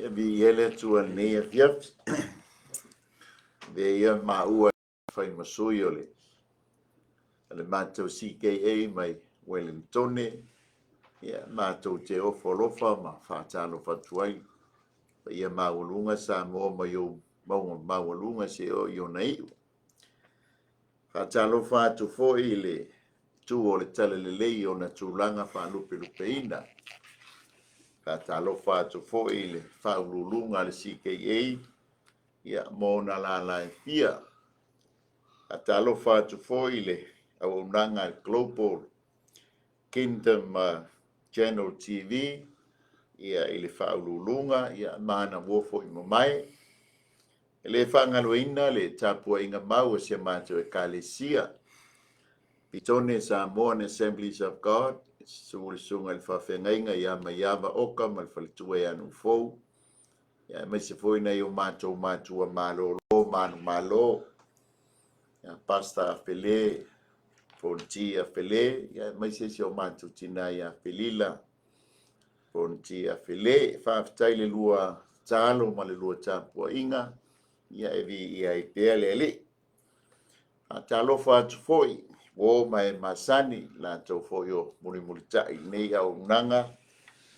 vi ele tua ne fiat ve ia maua fai masui ole ale matou CKA mai Wellington ia matou te ofolofa ma fatalo fatuai ia maulunga sa mo mai o maulunga se o yo nei fatalo fatu fo ile tu ole tale le o na tulanga fa lupe lupeina fatalo fatu fo ile fa ululunga le CKA ia mo na la fia atalo fatu fo ile au nanga global kingdom channel TV ia ile fa ululunga ia mana wofo i mai ele fa ngaloina le tapua inga mau se mato e kalesia pitone sa mon assemblies of God sunga il fa fenga ia mayava oka mal faltue anu fo ia me se foi na yo mato malo malo ia pasta Afele fonti Afele ia me se o mato tina ia felila fonti Afele fa taile lua talo male lua tapua inga ia evi ia ipele le atalo fa foi o mai masani la to foyo muri tai nei au nanga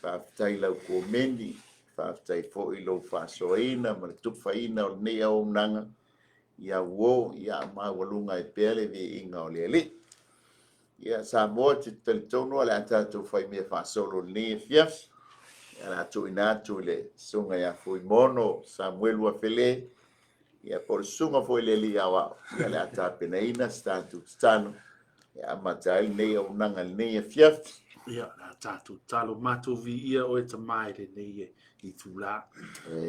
fa tai la komendi fa tai foi lo fa soina ma tu faina nei au nanga ia wo ia ma walunga ipele vi inga ole ia sa mo te tono la to foi me fa solo ni fias ia tu inatu le sunga ya Fuimaono Samuel wa Afele ia por sunga foi le liawa ia la tapena ina statu stano ia matai nei o nanga nei fiaf ia la tatu talo mato vi ia o te mai le nei I tula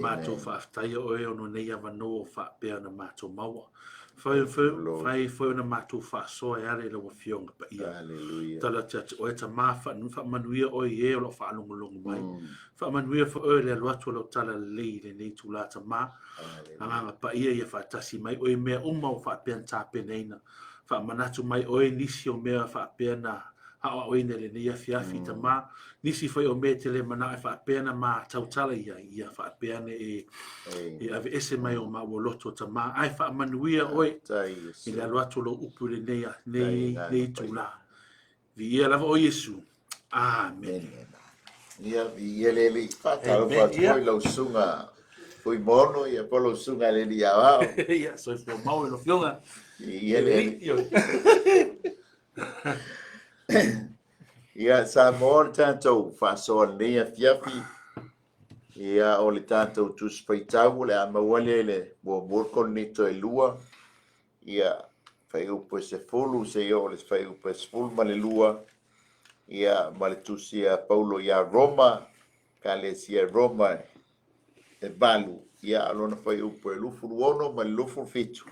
mato fa tai o e no nei ava no fa pe na mato maua fai na mato fa so e ale lo fiong pa ia hallelujah tala chat o te ma fa manuia o e lo fa long mai fa manuia fa o le lo lo tala le nei tula ta ma anga pa ia fa tasi mai o me uma fa pe ta pe neina fa manatu mai o nisi o me fa pe na ha o ine le ia fiafi ta ma nisi foi o me tele mana fa pe na ma tautala ia fa pe na e ave ese mai o ma o loto ta ma ai fa manuia o i le loto lo upu le nei tula vi ia lava o Iesu amen ia vi ele le fa ta fa foi lo sunga Fuimaono ia polo sunga le dia wa ia soifua lo fionga ele ia sa mo tanto fa so le fiafi ia o le tanto Tusi Faitau le amawale le mo Korinito e lua ia fai upo se fulu se o le fai upo se fulu ma le lua ia ma le Tusi a Paulo ia Roma kalesia Roma e balu ia alona fai upo e lufu luono ma le lufu fitu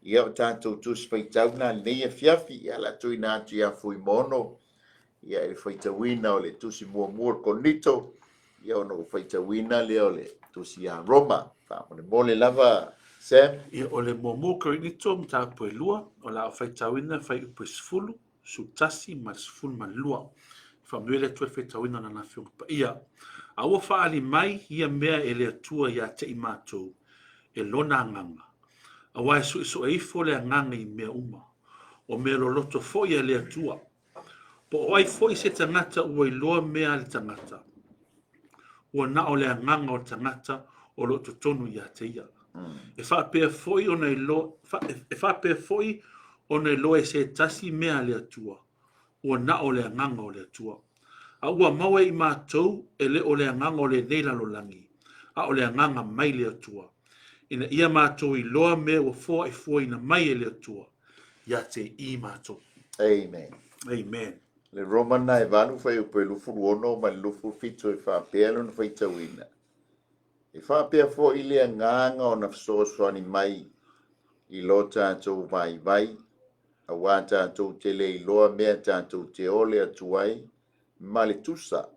ia o tanto Tusi Faitau na le fiafi ia la tuina atu ia Fuimaono ia e faitauina o le Tusi mua Korinito ia ono faitauina le o le Tusi a Roma fa mole lava Sam ia o le momo Korinito mta po lua o la faitauina fai upo sfulu su tasi ma sfulu ma lua fa mele tu faitauina na fiong pa ia a o fa ali mai ia mea ele atua ia te imato e lona nganga a wai so e fo le nganga I mea uma o me lo loto fo ia le atua po oi foi se tangata ua iloa mea le tangata ua na o le nganga o tangata o lo tonu ia te ia e fa pe foi ona ilo e fa pe foi ona ilo e se tasi mea le atua ua na o le nganga o le atua a ua maua I mātou e le o le nganga o le neila lo langi a o le nganga mai le atua ina ia mātou iloa mea ua fo e foi na mai e le atua ia te I mātou amen le Roma na e valu fai upo e lufu luono ma le lufu fitu e fa pelo na faitauina e fa pe fo I le nganga o na soani mai I lo tātou vai a wā tātou te le iloa mea tātou te ole atuai ma le tusa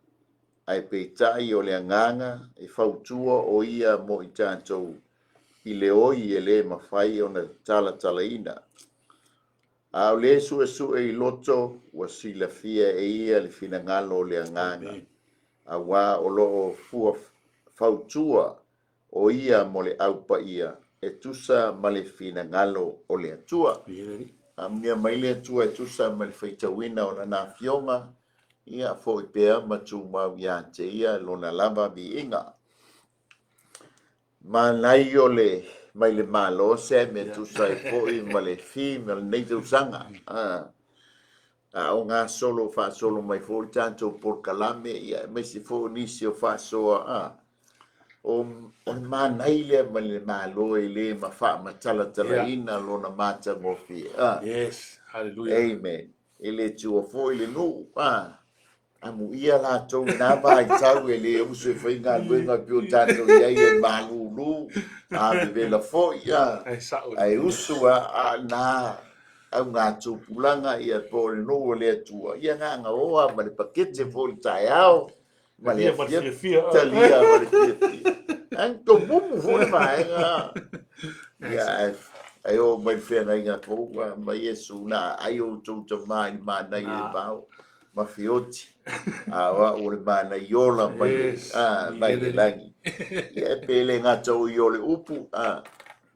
ai peitai o le nganga e fautua o ia mo I tātou I le oi e le mawhai o na talaina a le su e loto wa sila fia e ia le fina ngalo le nganga a wā o lo fua fautua o ia mo le au paia e tusa ma le finagalo o le atua. Mia mai le atua e tusa ma le faitauina o na fionga ia fo i pea ma tu ia te ia lona lava biinga. Ma nai o le mai le malo se me tusa e fo i ma le fi ma le nei usanga. O ngā solo fa solo mai fo tanto por kalame ia mai si fo nisi o fa soa o manai le ma le malo e le ma fa ma tala ina lona mata mo fi. Yes, hallelujah. Amen. Ele tu o fo ile no amu ia la tau na vai tau e le o se fai ngā luenga pio tanto ia e malulu me vela fo ia ai usua na au ngā tūpulanga ia po le no le atua ia ngā oa ma le pakete fo le tai au ma le fia talia ma le fia an to mumu fo le maenga ia ai o mai fia na inga fo ma Iesu na ai o tau tamai ma na i pao ma fioti awa o le mana iola mai mai le langi ia pele ngā tau i o le upu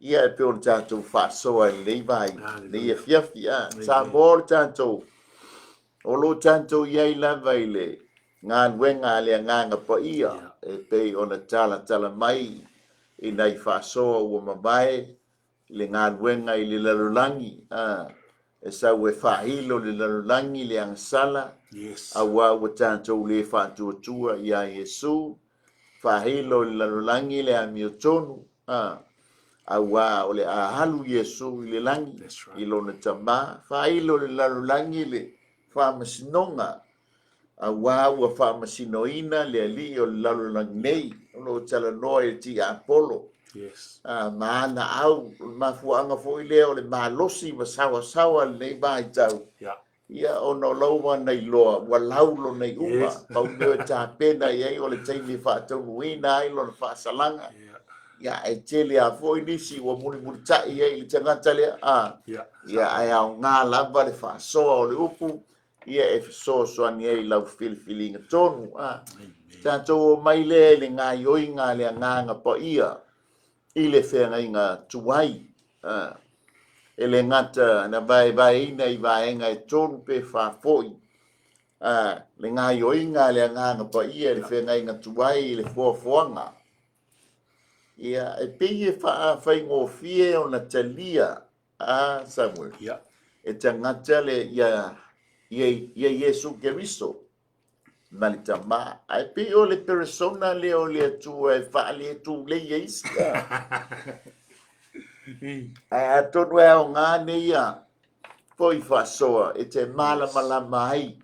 ia pe o tātou whaasoa i lei vai le ia fiafi sa mō le tātou o lo tātou iai lava i le ngā nuenga le nganga pa ia e pe o na tala mai i nei whaasoa ua mamae le ngā nuenga i le lalulangi e sa ue whahilo le lalulangi le angsala awa ua tātou le whātua ia Iesu whahilo le lalulangi le amiotonu awa o le ahalu Iesu i le langi i lona tama whahilo le lalulangi le whamasinonga awa ua whamasinoina le Alii o le lalulangi nei o lo tala noa e ti Apollo maana au mafuanga fo i leo le malosi sawa le vai tau ia ono laua nei loa wa laulo nei uma pau me ta pena ia o le taimi fa tau ina ai lo fa salanga ia e tele a fo inisi wa muri ta ia i tangata le ia ai au nga lava le fa so o le upu ia e so ani ai lau filinga tonu tanto mai le nga yoinga le nga pa ia i le whenga inga tuai ele ngata na vai ina i vaenga e tonu pe whafoi le ngā yoinga le nganga pa ia le whenga inga tuai i le fuafuanga ia e pei e whai ngō fie o na talia Samuel e tangata le ia Iesu Keriso ma le tama ai pei o le persona le o le atua e wha le tu le ieisa ai atonu e o ngā neia poi whasoa e te mala mai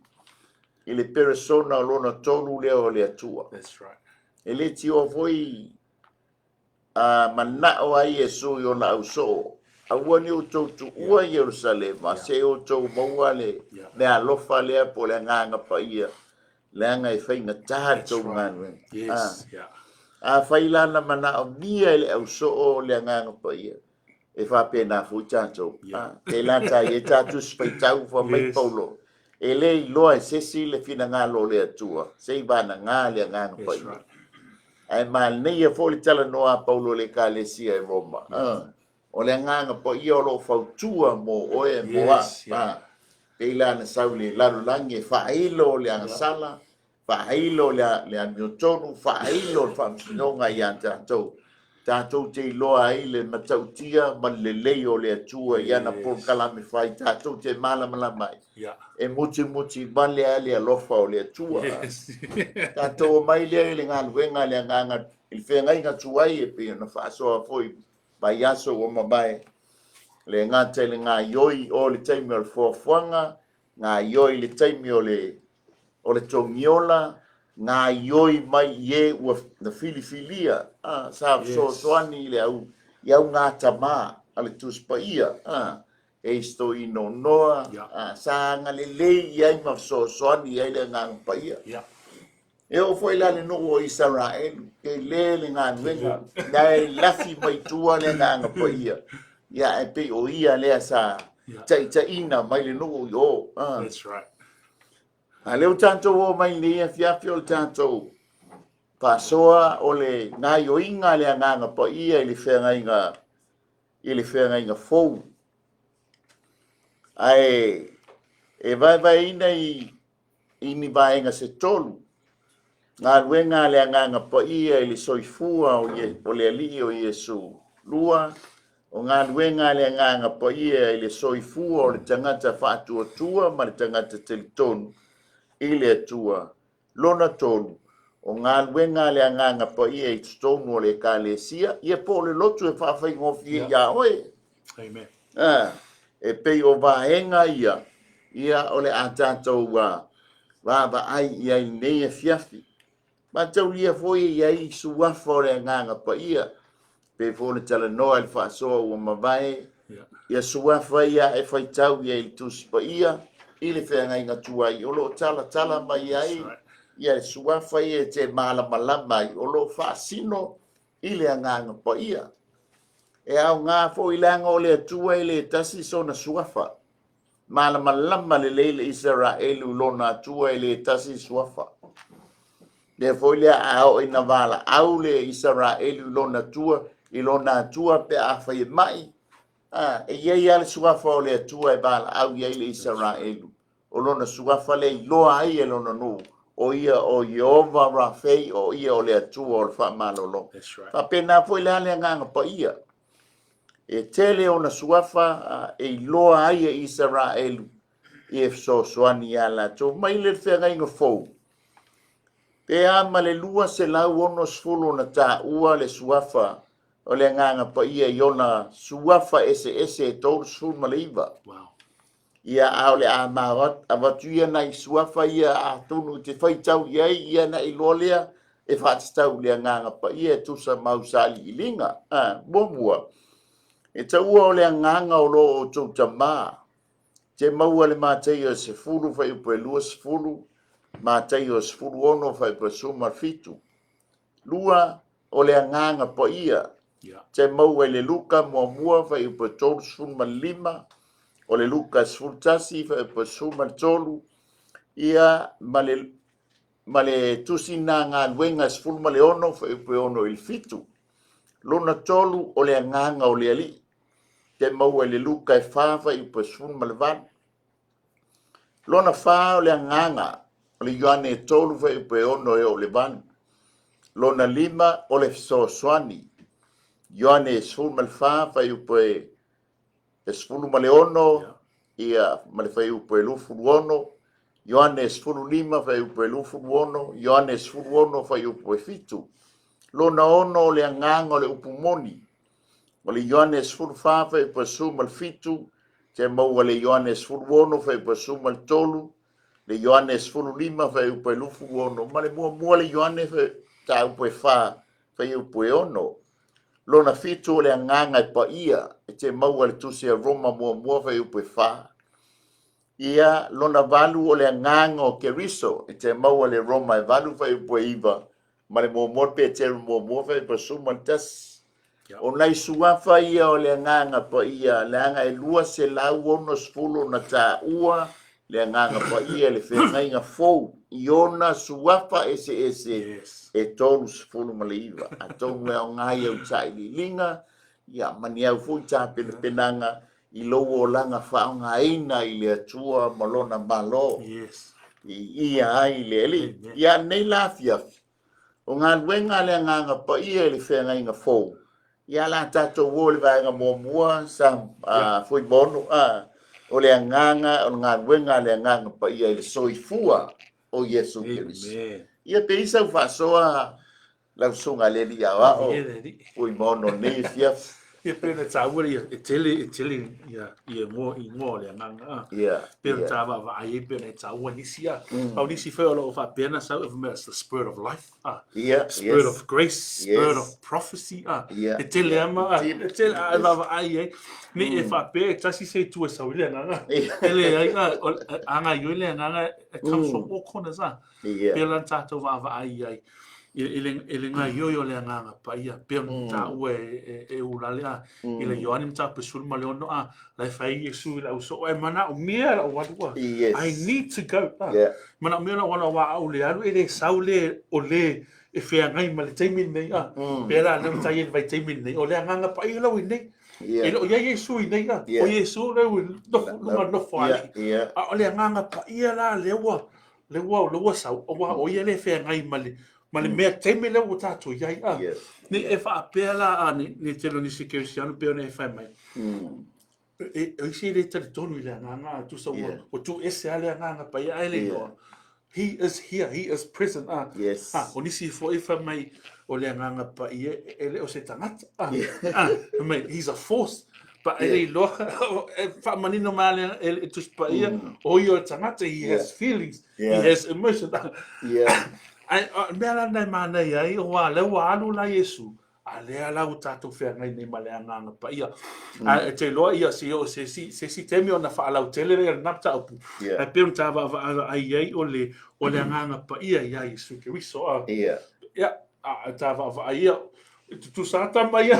i le persona o lona tonu le o le atua. That's right. E le ti o voi mana o ai Iesu i o na au so a wani o tau tu ua Jerusalem a se o tau maua le me alofa lea po le nganga pa ia le anga e whainga tātou ngānue. Yes, a whailana mana o nia le au so o le nganga pa ia e whapena fu tātou. Te lata i e tātou Faitau wha mai paulo. E le i loa e sesi le fina ngā lo le atua. Se i bana ngā le nganga pa ia. Ai mal nei e foli tala noa paulo le kalesia e Roma. O le nganga po ia o lo fautua mo oe moa. Te ilana sauli lalulangi e whailo le angasala, whailo le amiotonu, whailo le whamsinonga i an tātou. Tātou te iloa ai le matautia ma le leo le atua i ana por kalame whai. Tātou te malama mai. E muti male a le alofa o le atua. Tātou mai lea le ngā luenga le nganga il whengai ngā tuai e pia na whaasoa foi mai aso o mamae. Le ngata le ngā ioi o le taimi o le fuafuanga, ngā ioi le taimi o le tongiola, ngā ioi mai ie ua na filifilia. Sa soani le au ngā tamā a le tuspaia. E isto ino noa, sa ngā le lei iai ma soani iai le ngā paia. E o foi la le no o Israel, ke le ngā nuenga, nai lafi mai tua le ngā paia. Ya e pe o ia le sa ta ina mai le no yo. That's right. A le tanto o mai le fiafio tanto. Pasoa o le ngai o inga le anganga pa ia ili whenga inga fou. Ai, e vai ina i ni vaenga se tolu. Ngā ruenga le anganga pa ia ili soifua o le Alii o Iesu lua. O ngā ruenga le anganga pa ia ili soifua o le tangata whātua tua ma le tangata telitonu ili atua lona tolu. O ngā luenga le anganga pa ia i tonu o le kālesia, ia po le lotu e whawhai ngofi ia oe. Amen. E pei o vaenga ia o le atatou wa ai ia i nei e fiafi. Ma tau lia foi ia i suafa o le anganga pa ia, pe fo le tala noa le whaasoa ua mawai, ia suafa ia e Faitau ia i Tusi pa ia, i le whenga inga tuai, o lo tala mai ai, ia le suafa ia te malama i o lo whaasino i le anganga pa ia. E au ngā fo i langa o le atua i le tasi so na suafa. Malama le leile Israelu lona atua i le tasi suafa. Le fo i le au i na vala au le Israelu lona atua i lona atua pe a whai mai. E iei ale suafa o le atua i vala au i le Israelu. O lona suafa le iloa ai e lona nuu. O ia o Yehova Rafei o ia o le atua o le whaamalolo. Pa pena fo i le ale nganga pa ia. E tele o na suafa e loa ai e Israelu i e soani ala to mai le whenga inga fou. Pe ama le lua se lau ono sfulu na ta ua le suafa o le nganga pa ia i ona suafa ese e tau sfulu ma le iwa. Ia au le a mawat avatu ia na i suafa ia a tunu te Faitau iai ia na i lolea e whaatitau le nganga pa ia e tusa mausali i linga. Bobua. E taua o le nganga o lo o tau tamā. Te maua le mātai o se furu whai upo e lua se furu, mātai o se furu ono whai upo e suma fitu. Lua o le nganga po ia. Te maua le luka mua whai upo e tolu suma lima, o le luka sfurtasi whai upo e suma tolu, ia ma le tusi nā ngā luenga sfuru ma le ono whai upo e ono il fitu. Lona tolu o le nganga o le Alii. Te maua le luka e whawha i upo sfunu ma le vanu. Lona wha o le nganga o le Ioane e tolu wha i upo e ono e o le vanu. Lona lima o le soani. Ioane e sfunu ma le whawha i upo e sfunu ma le ono, ia ma le wha i upo e lufu ono. Ioane e sfunu lima wha i upo e lufu ono. Ioane e sfunu ono wha i upo e fitu. Lona ono o le nganga o le upu moni. O le Ioane sfuru whawha i pasuma le fitu, te maua le Ioane sfuru ono whai pasuma le tolu, le Ioane sfuru lima whai upo e lufu ono, ma le mua le Ioane ta upo e whai upo e ono. Lona fitu o le nganga i pa ia, e te maua le tusi a Roma mua whai upo e wha. Ia lona valu o le nganga o Keriso, e te maua le Roma e valu whai upo e iwa, ma le mua pe te mua whai pasuma le tasi. O nai suafa ia o le nganga pa ia, le anga e lua se lau ono sfulu na ta ua, le nganga pa ia le whenga inga fou, i ona suafa ese e tolu sfulu ma le iwa. A tonu e o ngai au tai li linga, ia mani au fui ta penanga, i lou o langa whaonga eina i le atua malona malo. Ia ai le li, ia nei la fiafi. O ngā luenga le nganga pa ia le whenga inga fou. Ia la tatou o le vaenga mua sa Fuimaono o le nganga o ngā ruenga le nganga pa ia le soifua o Iesu Keriso. Ia pe isa whasoa lau sunga le li awa o Fuimaono nei fiaf. Ia pena tāua e tele ia ngō le nganga. Pena tāua wa ai pena e tāua nisi a. Au nisi whai alo o wha pena sau it's the spirit of life. Spirit of grace, spirit of prophecy. E tele ama. E tele wa ai e. Me e wha pena tasi se tua sau le nganga. Ele ai anga i le nganga it comes from all corners. Pena tātou wa ai ai. Ele nga yo le nganga pa ia pe ta ue e ulale ile Ioane mta pesul ma le ono la fai Iesu la uso e mana o mea o wa I need to go mana mea na wana wa au le alu ele saule o le e fea ngai ma le taimi nei pera le tai vai taimi nei o le nganga pa i lo nei e lo ia Iesu nei o Iesu le no fali o le nganga pa i la le wa sa o ia le fea ngai ma le mea taimi le o tatu ia ni e fa pera ni telo ni sikirisiano pe ne fa mai e isi le tele tonu le nganga tu sa o tu ese ale nganga pa ia ele no. He is here. He is present. Yes. O nisi fo ifa mai o le nganga pa ia ele o se tangata. Mai he's a force. Pa ele lo fa manino male ele tus pa ia o io tangata. He has feelings. He has emotions. Ai mera nei mana ia o wale wa alu la Iesu. Ale ala o tatou fea ngai nei male nganga pa ia. Te loa ia se temi ona fa ala o tele le napta upu. Ai pēm tāwa ai ai o le nganga pa ia Iesu ke wiso. Ia, tāwa ai ia. Tu sata mai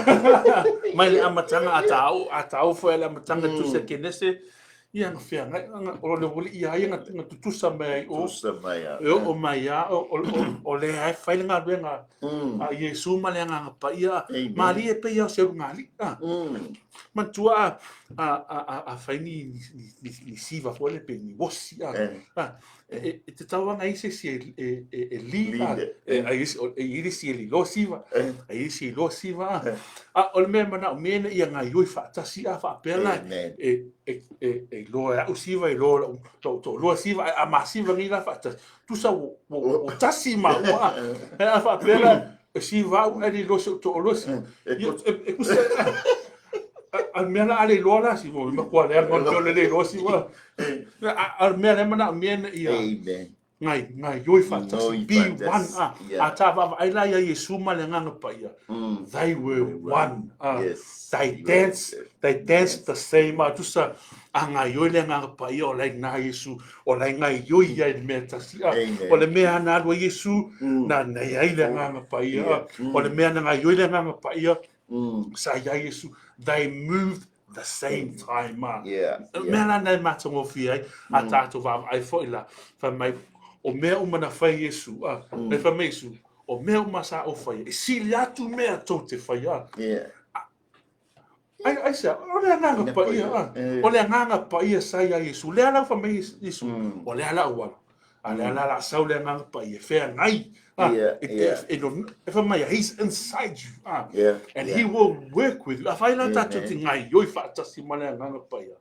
mai le amatanga atau fo ele amatanga tu se kenese. Ia nga fea ngai o le woli ia nga tutusa mai o mai o le ai faile nga venga a Iesu ma le nga pa ia mali e pe ia se ngali man tua a faini ni siva fo le pe ni wosi e te tawa ngai se li ai si li lo siva ai si lo siva o le me mana o me ia nga yoi fa tasi a fa pela e lo o siva e lo lo siva a masiva ni la fa tu sa o tasi ma a fa pela siva e lo to lo e kusa al mena ale lo la si mo ma kwa le ngon le lo siva al mena mana me ia ngai yoi fa tasi be one a ta va ai la ia Iesu ma le nganga pa ia they were one they danced the same tu sa anga yoi le nganga pa ia o le na Iesu o le ngai yoi ia me tasi o le mea na lo Iesu na nei ai le nganga pa ia o le mea na yoi le nganga pa ia sa ia Iesu they moved the same time mea na nei matongo fi ai a tatou va ai fo ila fa mai o mea umana fai Iesu me fa Iesu o mea umasa o fai e sili atu mea tau te fai ai sa o le nganga pa ia o le nganga pa ia sa ia Iesu le ala fa Iesu o le ala wala ale ala la sau le nganga pa ia fea ngai if he's inside you and he will work with you afai la tatu ti ngai yoi fa tasi male nganga pa ia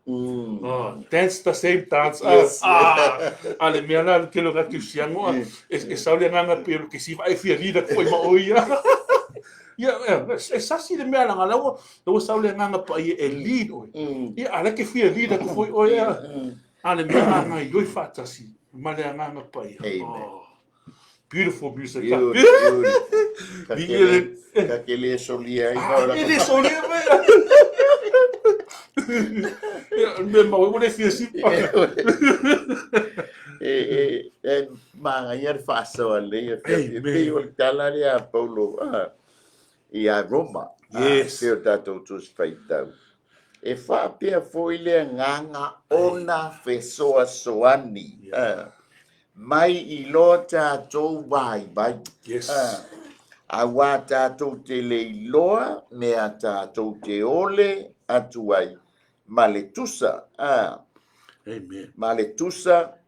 dance the same dance ale me ala ke lo gatu siango e sau le nganga pe ke si vai fia lida ko ma oia esa si le me ala ngala o sau le nganga pa ia e lead o ia ala ke fia lida ko foi oia ale me ala ngai yoi fa tasi male nganga pa ia beautiful music. Kakele solia. Ele solia. Me mau mo fia si. Manga faso ale. Pe o talaria Paulo. Ia Roma. Yes. Pe tato tus Faitau. E fa pe foi le nganga ona fesoa soani. Mai I lo tātou vai. Yes. A wā tātou te leiloa, me a tātou te ole atu ai. Ma le tusa. Amen. Ma le tusa,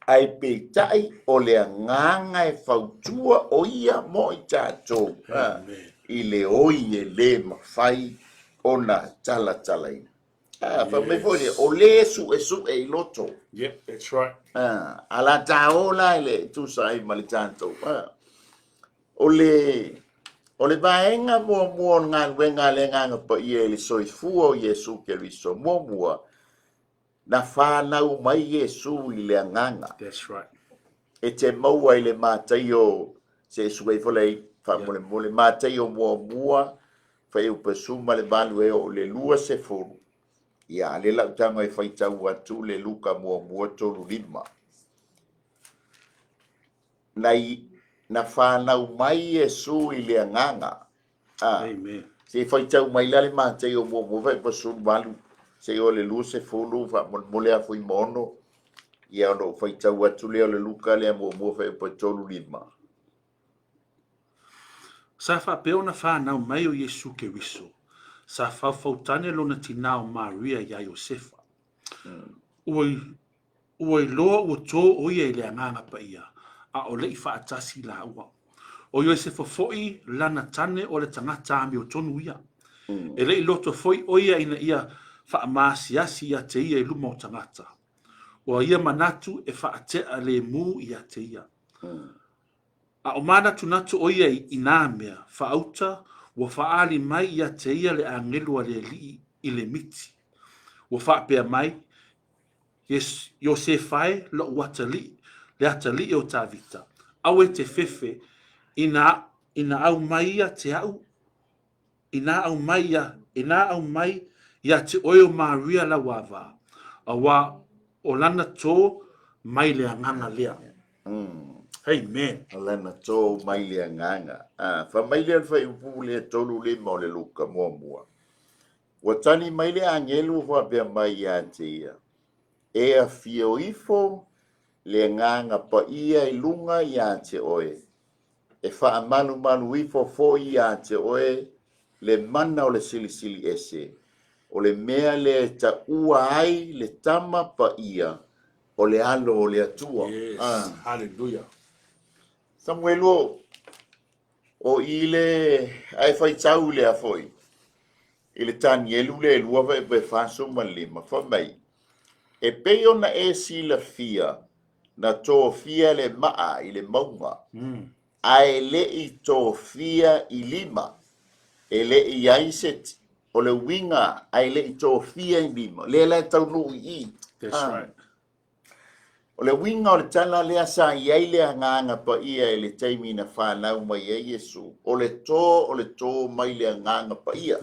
ai peitai o le nganga e fautua o ia mo I tātou. I le oi e le mawhai o na tala ina. Fa me foi o le su e loto. Yep, that's right. Ala taola ele tu sai malitanto. O le vaenga mo ngan wenga le ngan pa ie le soifua o Iesu ke riso mo na fa na u mai Iesu I le nganga. That's right. E te mau ai le mataio se suai folei fa mo le mataio mo fa eu pesuma le valu e o le lua se furu. Ia le lau tanga e Faitau atu le luka mua tolu lima. Na whanau mai Iesu I le nganga. Amen. Se Faitau mai le mātai o mua vai pasun walu. Se o le lua se fulu fa mole a Fuimaono. Ia no Faitau atu le o le luka le mua vai pa tolu lima. Sa whapea ona whanau mai o Iesu ke riso. Sa whauwhautane lona tinao Maria ia Iosefa. Ua loa ua tō o ia I le anganga pa ia. A o lei whaatasi la ua. O Iosefa foi lana tane o le tangata ami o tonu ia. E lei loto foi o ia ina ia whaamasiasi ia te ia I luma o tangata. Ua ia manatu e whaatea le mu ia te ia. A o mana tunatu o ia I nā mea, whaauta, ua whaali mai ia te ia le angelua le li I le miti. Ua whaapea mai, Iosefai lo watali, le atali o tā vita. Au e te fefe, ina au mai ia te au, ina au mai ia te oio Maria la wava. A wa o lana tō mai le anganga lea. Amen. Alana tō mai le nganga. Fa mai le fai upu le tolu le mo le luka mua. Watani mai le angelu wa bea mai ya te ia. E a fio ifo le nganga pa ia I lunga ya te oe. E fa manu ifo fo ia te oe le mana o le sili ese. O le mea le ta ua ai le tama pa ia. O le alo o le atua. Yes. Hallelujah. Samuelo o ile ai faitau le afoi. Ile tani elu le lua ve faso malima fa mai. E peo na e sila fia na to fia le maa I le maunga. Ai le I to fia I lima. E le I aiset o le winga ai le I to fia I lima. Le la tau no I. That's right. O le winga o le tala lea sa iai le anganga pa ia le taimi na whanau mai e Iesu. O le tō mai le anganga pa ia.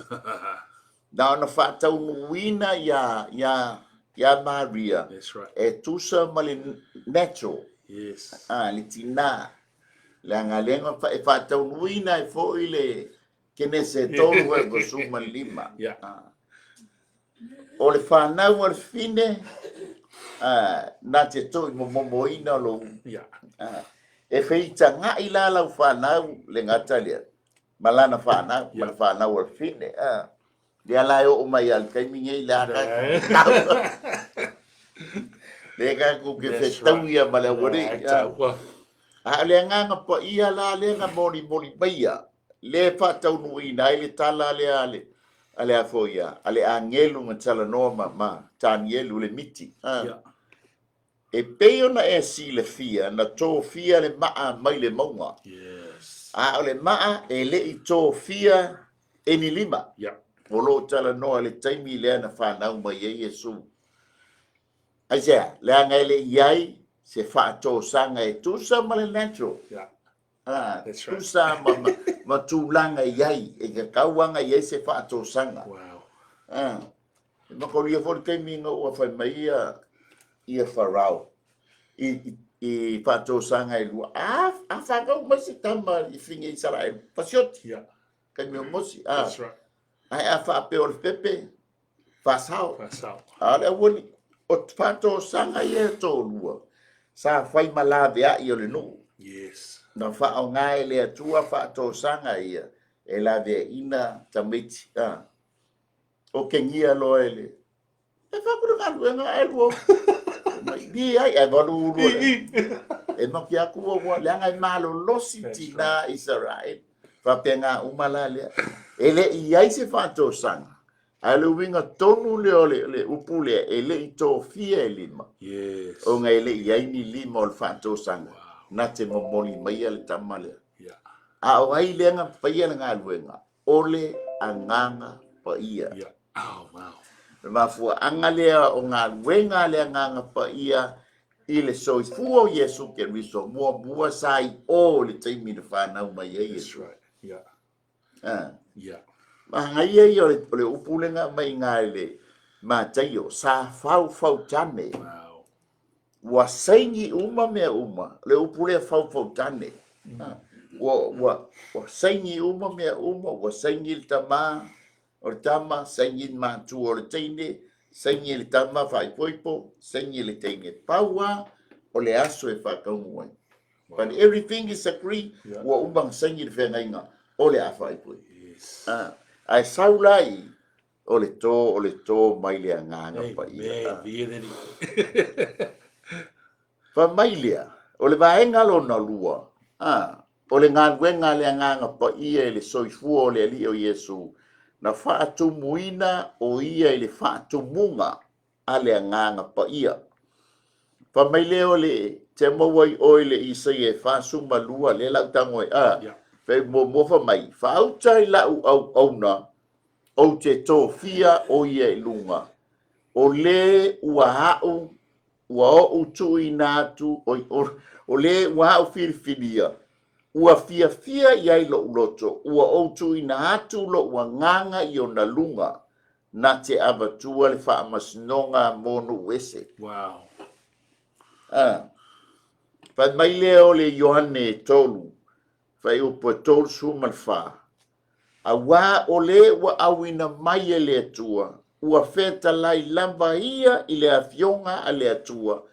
Na ona whatau nuina ya Maria. That's right. E tusa ma le natural. Yes. Le tina. Le angalenga e whatau nuina e fo I le kene se tōru e gosuma lima. Yeah. O le whanau al fine. Na te toi momoina lo. Yeah. E feita nga I la lau whanau le ngata lea. Malana whanau, mal whanau al fine. Lea lai o mai al kaiminga I la le ka kuke whetau ia male wari. Le nganga pa ia la le nga moni baia. Le whatau nuina I le tala le ale. Ale a foia. Ale angelu ngatala noa ma. Tanielu le miti. E peo na e si le fia, na tō fia le maa mai le maunga. Yes. O le maa e le I tō fia e ni lima. Yeah. O lo tala noa le taimi lea na whanau mai e Iesu. Aisea, le anga ele iai, se wha tō sanga e tusa ma le natural. Yeah. That's right. Tusa ma tūlanga iai, e ka kauanga iai se wha tō sanga. Wow. Makoria fo le taimi ngā ua whai mai ia farao I pato sanga I lua a whakau mai se tama I whinga I Israel pasioti kai mea mosi That's right. ai a whape o le pepe whasao Faitau. a le wani o pato sanga ia tō lua sa whai malawe a I o le nuu Yes. na whao ngai le atua pato sanga ia e la vea ina tamiti o kengia lo ele e whakuru ngā ngā e lua Di ai e valu e maki aku o le anga malo losi tina Israel fa penga umala le ele I ai se fato sanga ale winga tonu le upule ele I to fia e lima Yes. o nga ele I ai ni lima o le fato sanga na te momoli mai le tamale Yeah. a o ai le nga paia nga luenga ole anganga pa ia Yeah. Oh, wow. Mafua angalea o ngā wenga lea nganga pa ia I le soifua o Iesu ke riso mua sai o le taimi na whanau mai e That's Iesu. right. Yeah. Yeah. Mahangai e o le upulenga mai ngā le mātaio sa fau tane. Wow. Wa saingi uma mea uma le upule fau tane. Wa saingi uma mea uma wa saingi le tama o le tama saingi mātu o le teine saingi le tama whai poipo saingi le teine paua o le aso e whakaungu ai. But everything is agree wa umbang saingi le whengainga o le afa i pui. Yes. Ai saulai o le tō mai le anganga pa ia. Amen. Vieneri. Fa mai lea, o le vaenga lo na lua. O le ngā le anganga pa ia le soifua o le ali o Iesu. Na whaatu muina o ia le whaatu munga a le anganga pa ia. Fa mai leo le te mawai oi le isa e whaasu malua le lau tango e Fe mo fa mai. Whaautai lau au na o te tō fia o ia lunga. O le ua hau, ua o tui nātu, o le ua hau whiriwhiria. Ua fia iai lo loto, ua o tui nātu lo ua nganga i o na lunga. Na te avatua le whaamasnonga monu wese. Wow. Pa mai leo le Iohane tolu, fai upo tolu sumalfa. A wā o le ua awina mai e le atua, ua feta lai lamba ia i le afionga a le atua,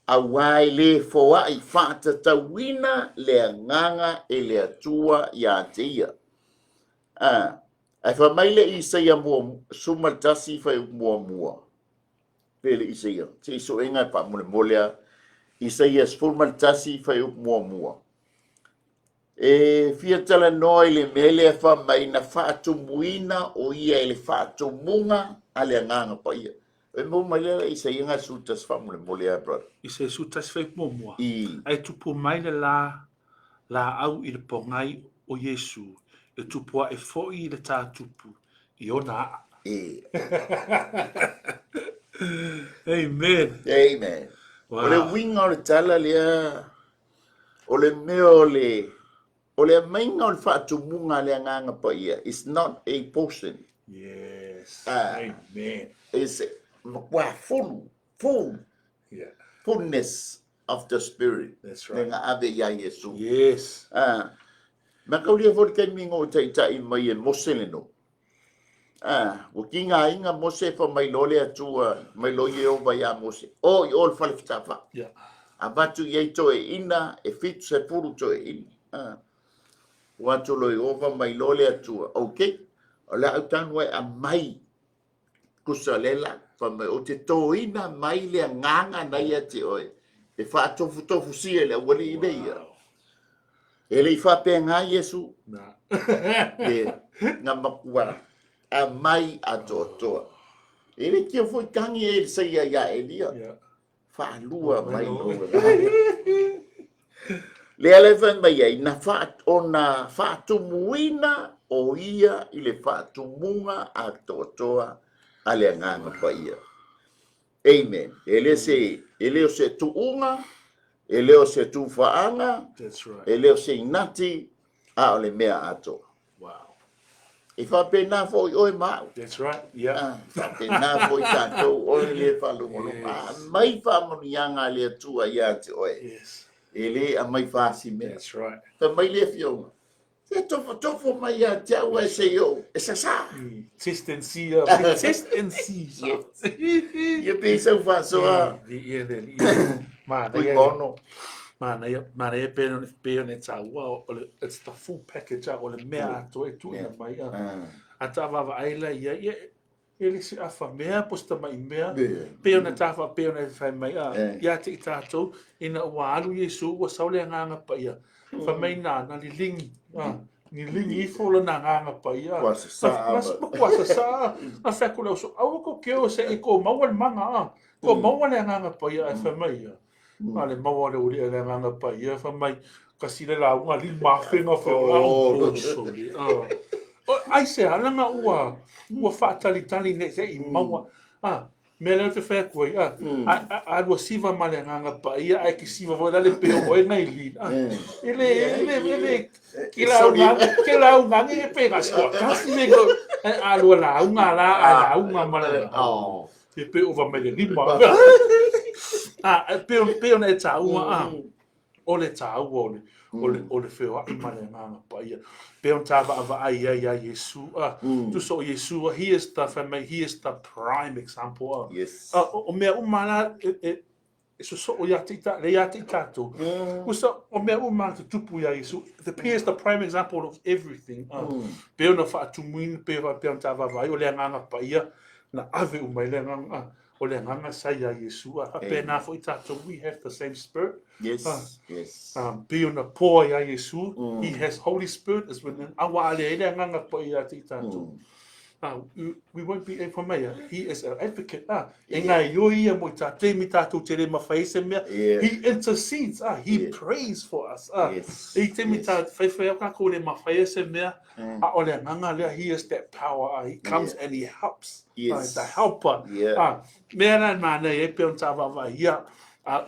a wā e le foa i whaata tawina le anganga e le atua i a te ia. Ai wha mai le Isaia mua, sumaltasi fai mua. Pele Isaia, te iso inga pa molea, Isaia sumaltasi fai mua. E fia tala noi le mele fa mai na fatu muina o ia le fatu munga ale nganga pa ia. E mo mai le isa inga sutas fa mo le brother. Isa sutas fa mo. I ai tupu mai le la au i le pongai o Iesu. E tupu e foi le tā tupu. I ona. Amen. Amen. Wow. O le winga o le tala lea o le meo le o le mainga o le whaatumunga le nganga pa ia. It's not a person. Yes. Amen. It's full. Yeah. Fullness of the Spirit. That's right. Nga ave ia Iesu. Yes. Makaulia fo kai mingo o tai mai e mose le no. O kinga inga mose fa mai lole atua, mai lo ye o vai a mose. O i ol fale fitafa. Yeah. Abatu ye to e ina e fitu se puru to e ina. Watu lo i ova mai lole atua. Okay. O la utanu e a mai kusalela fa mai o te to ina mai le nganga na ia te oe. E fa tofu sie le wali ina ia. Ele i fa pe nga Iesu. Na. Nga makua. A mai a toa. Ele kia foi kangi e sa ia elia. Fa lua mai no. Le eleven mai ai na fa ona fa tumuina o ia i le fa tumunga a toa ale nganga pa ia. Amen. Ele o se tuunga, ele o se tufaanga. That's right. Ele o se inati a ole mea ato. If I pay now for oi mau. That's right. Yeah. If I pay now for tanto oi le falu mono. Mai fa mo yanga le tua ya te oi. Yes. Ele a mai fa si me. That's right. Fa mai le fio. Se tofo mai ya te ua se yo. Esa sa. Test and see. Ye pe so fa so. Ma Fuimaono. Mana e pe ne taua it's the full package o le mea to e tu na mai a tava aila ia ele se afa mea posta mai mea pe na tava pe na fai mai ia te tato ina wa alu Iesu wa saule nganga pa ia fa mai na lilingi ni lingi fo lo na nganga pa ia mas sa a fa ko lo so au ko ke o se e ko mawal manga ko mawal nganga pa ia fa mai ia ale maua le uri ele nganga pa ia fa mai kasi le la unga li mafenga fa ai se alanga ua fatalitali ne se i maua me le te fa ko a lo siva male nganga pa ia ai ki siva vo le pe o ngai li ele kila unga ngi pe ga so kasi me go a lo la unga male te pe o va me le lima pe ona e taua o le taua o le feo ai male nganga pa ia pe on tava ava ai Iesu tu so Iesu he is the prime example Yes. o mea umana so o ya tita le ya tita to usa o me o ma tupu ya Iesu. The Paia is the prime example of everything. Pe ona fa tu muin pe va pe anta va vai o le nganga Paia na ave o mai le nganga o le nganga sai ya Iesu a pe na fo ita to we have the same spirit. Yes, yes. Pe ona po ya Iesu, he has Holy Spirit as well. Awa le nganga Paia tita to. We won't be able to. He is an advocate. He intercedes. He prays for us. He is that power. He comes and he helps. The helper. But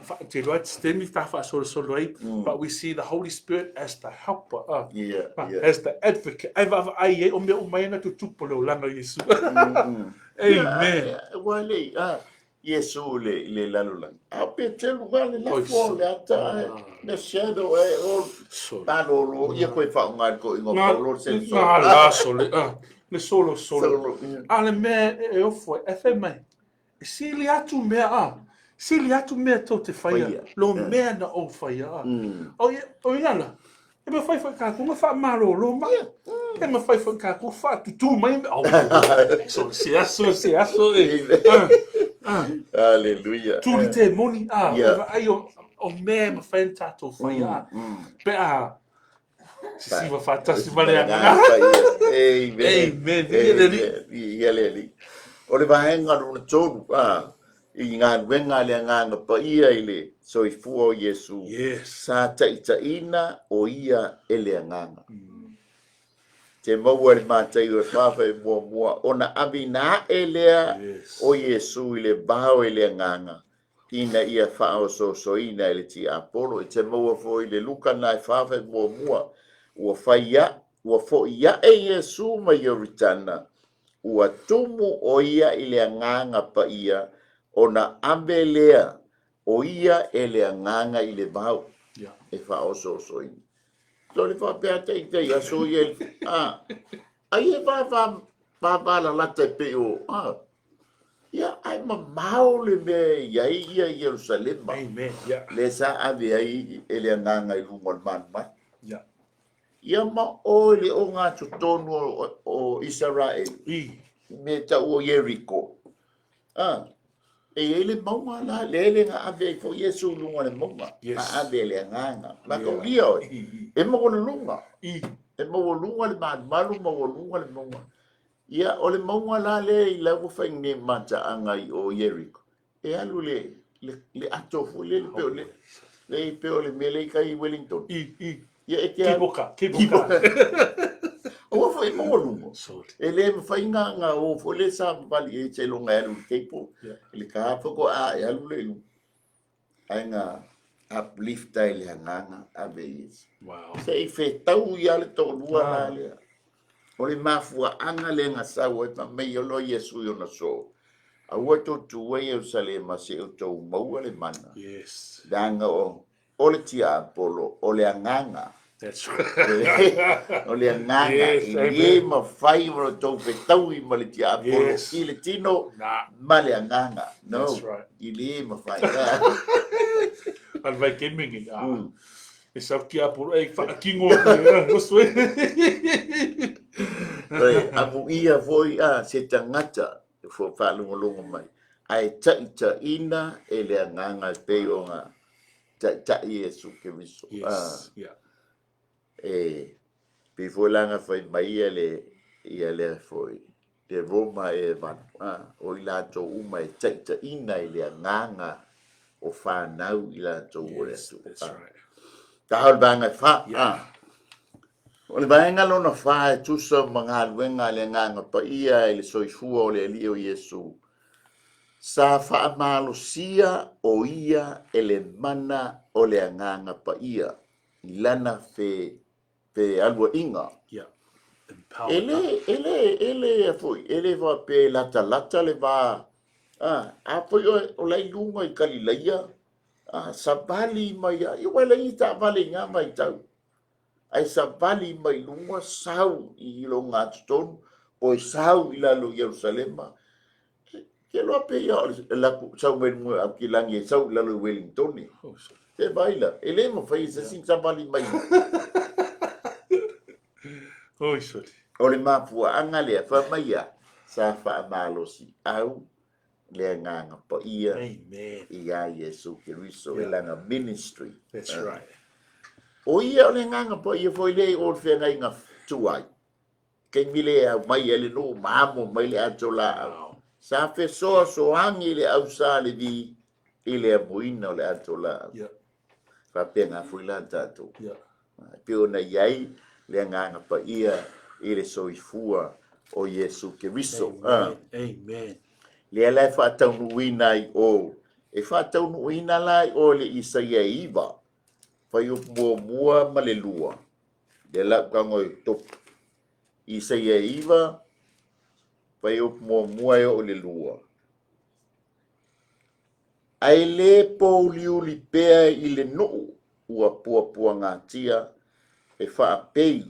we see the Holy Spirit as the helper, as the advocate. Amen. Wale, Iesu le lalula. Ape telu wale la fole ata the shadow all palolo ye koe whaunga ko ingo paulo se so. La sole, le solo. Ale me e ofo e fe mai. Sili atu mea tau te whaia. Lo mea na o whaia. O iala. E me whai whakaku, ma wha maro lo mai. E me whai whakaku, wha tutu mai. So se aso e. Hallelujah. Tuli te moni ai o mea ma whai tatou whaia. Pe si wa whatasi mare anga. Amen. Amen. O le vahenga runa tonu, I ngā wenga le nganga Paia I le soifua o Iesu. Sa taitaina o ia e le nganga. Te maua le mātai o whawha e mua, ona avina e lea o Iesu I le bao e le nganga. Ina ia whao so ina e le ti apolo. Te maua fo I le luka na e whawha e mua. Ua fo ia e Iesu ma Yoritana. Ua tumu o ia I le nganga Paia. Ona ambelea o ia e le nganga I le vau e wha so ini. So le wha pēr te aso I e ai e wha la lata e pe o ia ai ma mau le me iai ia Jerusalem le sa ave ai e le nganga I lungo le man mai ia ma o le o ngā tutonu o Israel me ta o Jericho e ele maunga la lele nga ave fo Iesu lunga le maunga ave le nganga ma ko dio e mo ko lunga e mo lunga le malu mo lunga le maunga ia o le maunga la le I la fu fa ni mata anga I o Jericho e alu le ato fu le pe o le mele kai Wellington ia e ke kiboka o foi mo lungo ele me fai nga o fo le sa vali e che longa e lu kepo ele ka fo ko e alu le lu ai nga uplift ele nganga ave se Faitau ia le to lua la le o le mafua anga le nga sa o ta me yo lo Iesu yo na so a o to tu e Jerusalem se o to mo le mana danga o le tia apolo o le nganga. That's right. O le nganga I ma fai mo to Faitau I ma le tia apolo I le tino ma le nganga no I le ma fai al vai ke mingi e sa ki apolo e fa kingo no so amu ia foi se tangata fo fa lungo mai ai taita ina e le nganga pe o nga ta Iesu ke viso pe foi langa foi mai ia le foi de Roma e van o ila to uma e taita ina e le nganga o fa nau ila to o le tu ta hal banga fa o le banga lo na fa e tu so manga wenga le nganga Paia e le soifua o le Alii o Iesu sa fa malo sia o ia ele mana o le nganga Paia lana fe alua inga ele foi ele va pe lata le va foi o lai lunga I Galileia sabali mai I wala I ta vale nga mai tau ai sabali mai lunga sau I lo nga ton o sau I la lo Jerusalem ke lo pe ya la sau men mo akilangi sau la lo Wellington ni te baila ele mo fai se sin sabali mai oi sorry ole mapua anga le fa mai ya sa fa malosi au le nganga po ia amen ia Iesu Kiriso elanga ministry that's right o ia le nganga po ia foi le o fe ngai nga tuai ke mile mai ele no mamo mai le atola sa fe so angi le au sa le di ile buino le atola yeah fa penga fuila tatu yeah pe ona yai le nganga pa ia ile soifua o Iesu Kiriso amen le la fa tau nuina i o e fa tau nuina lai o le Isaia iva fa yo mua ma le lua de la kangoi top Isaia iva fa yo mua o le lua ai le poliu li pea i le no ua pua ngatia e fa pei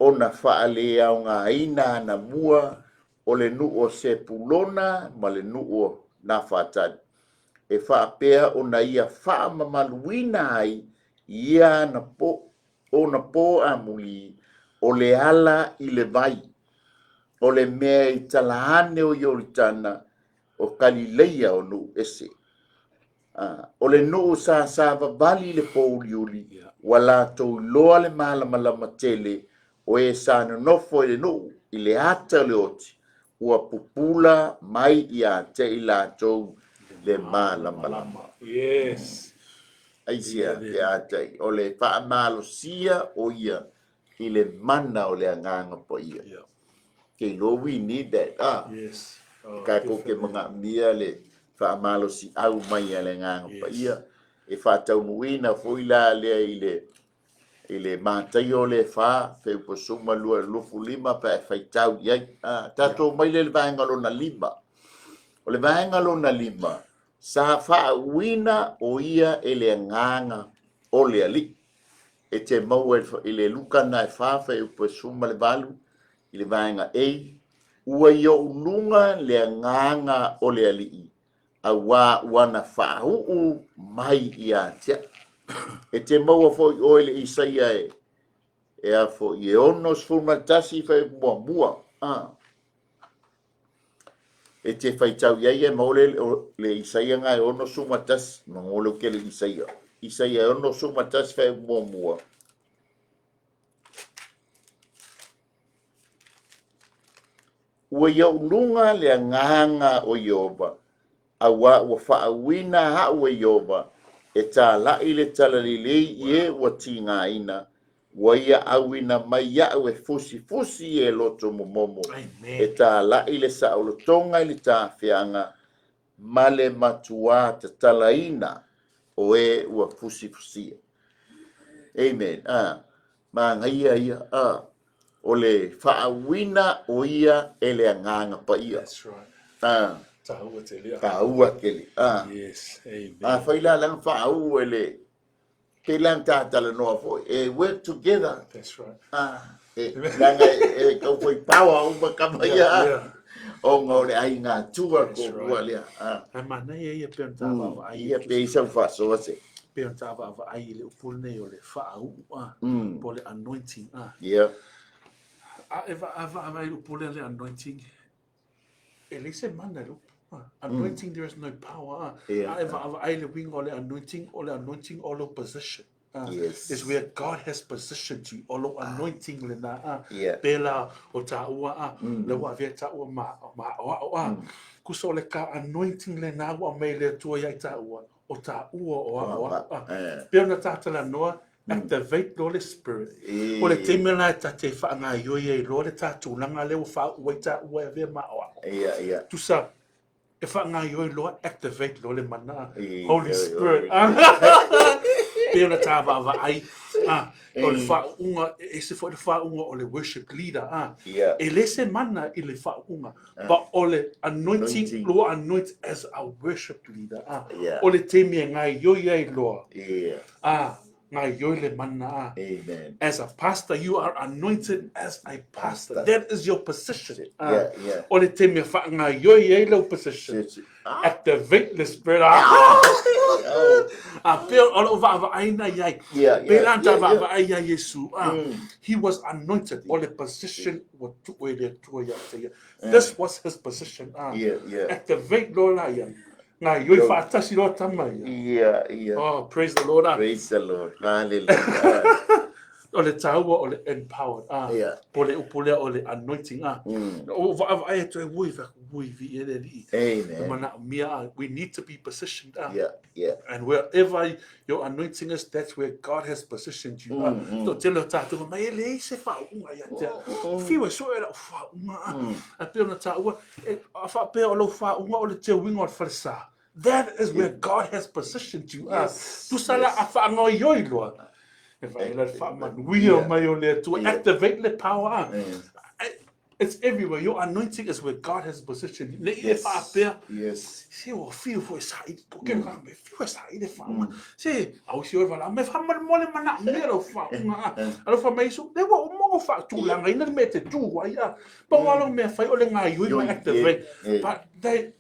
ona fa le au nga ina na mua o le nu o se pulona ma le nu o na fatad e fa pea ona ia fa mamaluina ai ia na po ona po amuli o le ala i le vai o le mea i talahane o Yoritana o Kalileia o nu ese o le nu sa vavali le pouliuli wala to loa le malama tele o e sa nofo le nu i le ata le oti ua pupula mai ia te i latou le malama yes aisia ke atai o le faamalosia o ia i le mana o le agaga po ia yeah ke lo we need that yes ka ko ke mga mia le faamalosi au mai le agaga po ia e fataunuina foi la le i le matai o le fa fe posuma lua lufu lima pa faitau ia tatou mai le vaengalona lima o le vaengalona lima sa faauina o ia e le agaga o le ali e te mau e le lukana e fafa e posuma le valu i le vaenga ua yo lunga le agaga o le ali aua wana faau mai ia tia e te mau fo o le Isaia e a fo i onos fulmatasi fa mua e te faitau ia mau le Isaia nga e onos fulmatasi mangolo ke le Isaia onos fulmatasi fa mua ua yo lunga le agaga o Iova aua ua faauina ha'u e Iova e tāla'i le talalilei ie ua tingāina ua ia auina mai a'u e fusi e loto momomo e tāla'i le sa'olotoga i le tāwhianga ma le matuā tatalaina o e ua fusia amen mangaia ia o le fa'auina o ia e le agaga pa ia that's right Taua kele. Yes, amen. Faila lang fa'au ele. Kailan tatala no fo. Work together. That's right. Langa kau foi power o makamaya. Yeah. O ngore ai ngā tua That's ko right. lea. Ai mana ia peon tava va ai. Ia pe sa fa so se. Peon tava va ai le upulne o le fa'au po le anointing Yeah. Ava ai upule le anointing. Elise mana lu. Anointing, there is no power. I wing all the anointing, all the position. Yes. Is where God has positioned you. All anointing le na Bela o ta'ua le wa via ta'ua ma kuso le ka anointing le na wa mai le tua ya ta'ua o ta'ua pia na ta'ala noa activate the Holy Spirit. O le temela ta te whaanga yo ye lo le ta'tu langa le fa wa ta'ua via ma tu sa e whaanga yo lo activate lo le mana Holy Spirit. Pia na ta'wa wa ai o le whaunga e se fo le whaunga o le worship leader e le se mana i le whaunga but o le anointing lo anoint as a worship leader o le temia ngai yo ye loa Ngā ioi le mana. Amen. As a pastor, you are anointed as a pastor. That is your position. Yeah. O le te mea wha ngā ioi e lau position. Activate the spirit. Peo o va aina iai. Pelanta va aina Iesu. He was anointed. O le position wa tuwe le tua ia te ia. This was his position. Activate lo la ia. Ngā ioi wha atasi lo tama ia. Oh, praise the Lord. Praise the Lord. Hallelujah. O le taua o le empowered. Po le upulea o le anointing. O va ai to e wui va wui vi e le li. Amen. Mana mia, we need to be positioned. And wherever your anointing is, that's where God has positioned you. To telo tātua, mai ele se wha unga ia te. Whiwa so e la wha unga. A peo na taua, a wha peo o lo wha unga o le te winga o le whalesa. That is where God has positioned you. Tu sala a wha ngoi yoi loa. If I let to activate the power. It's everywhere. Your anointing is where God has positioned you. Yes. See what feel for side. Feel side farm. See, I was sure that I'm a family more than a little farm. I don't for me so they were more fat too long. I never met it too. Why? But all of me, I only know you activate. But they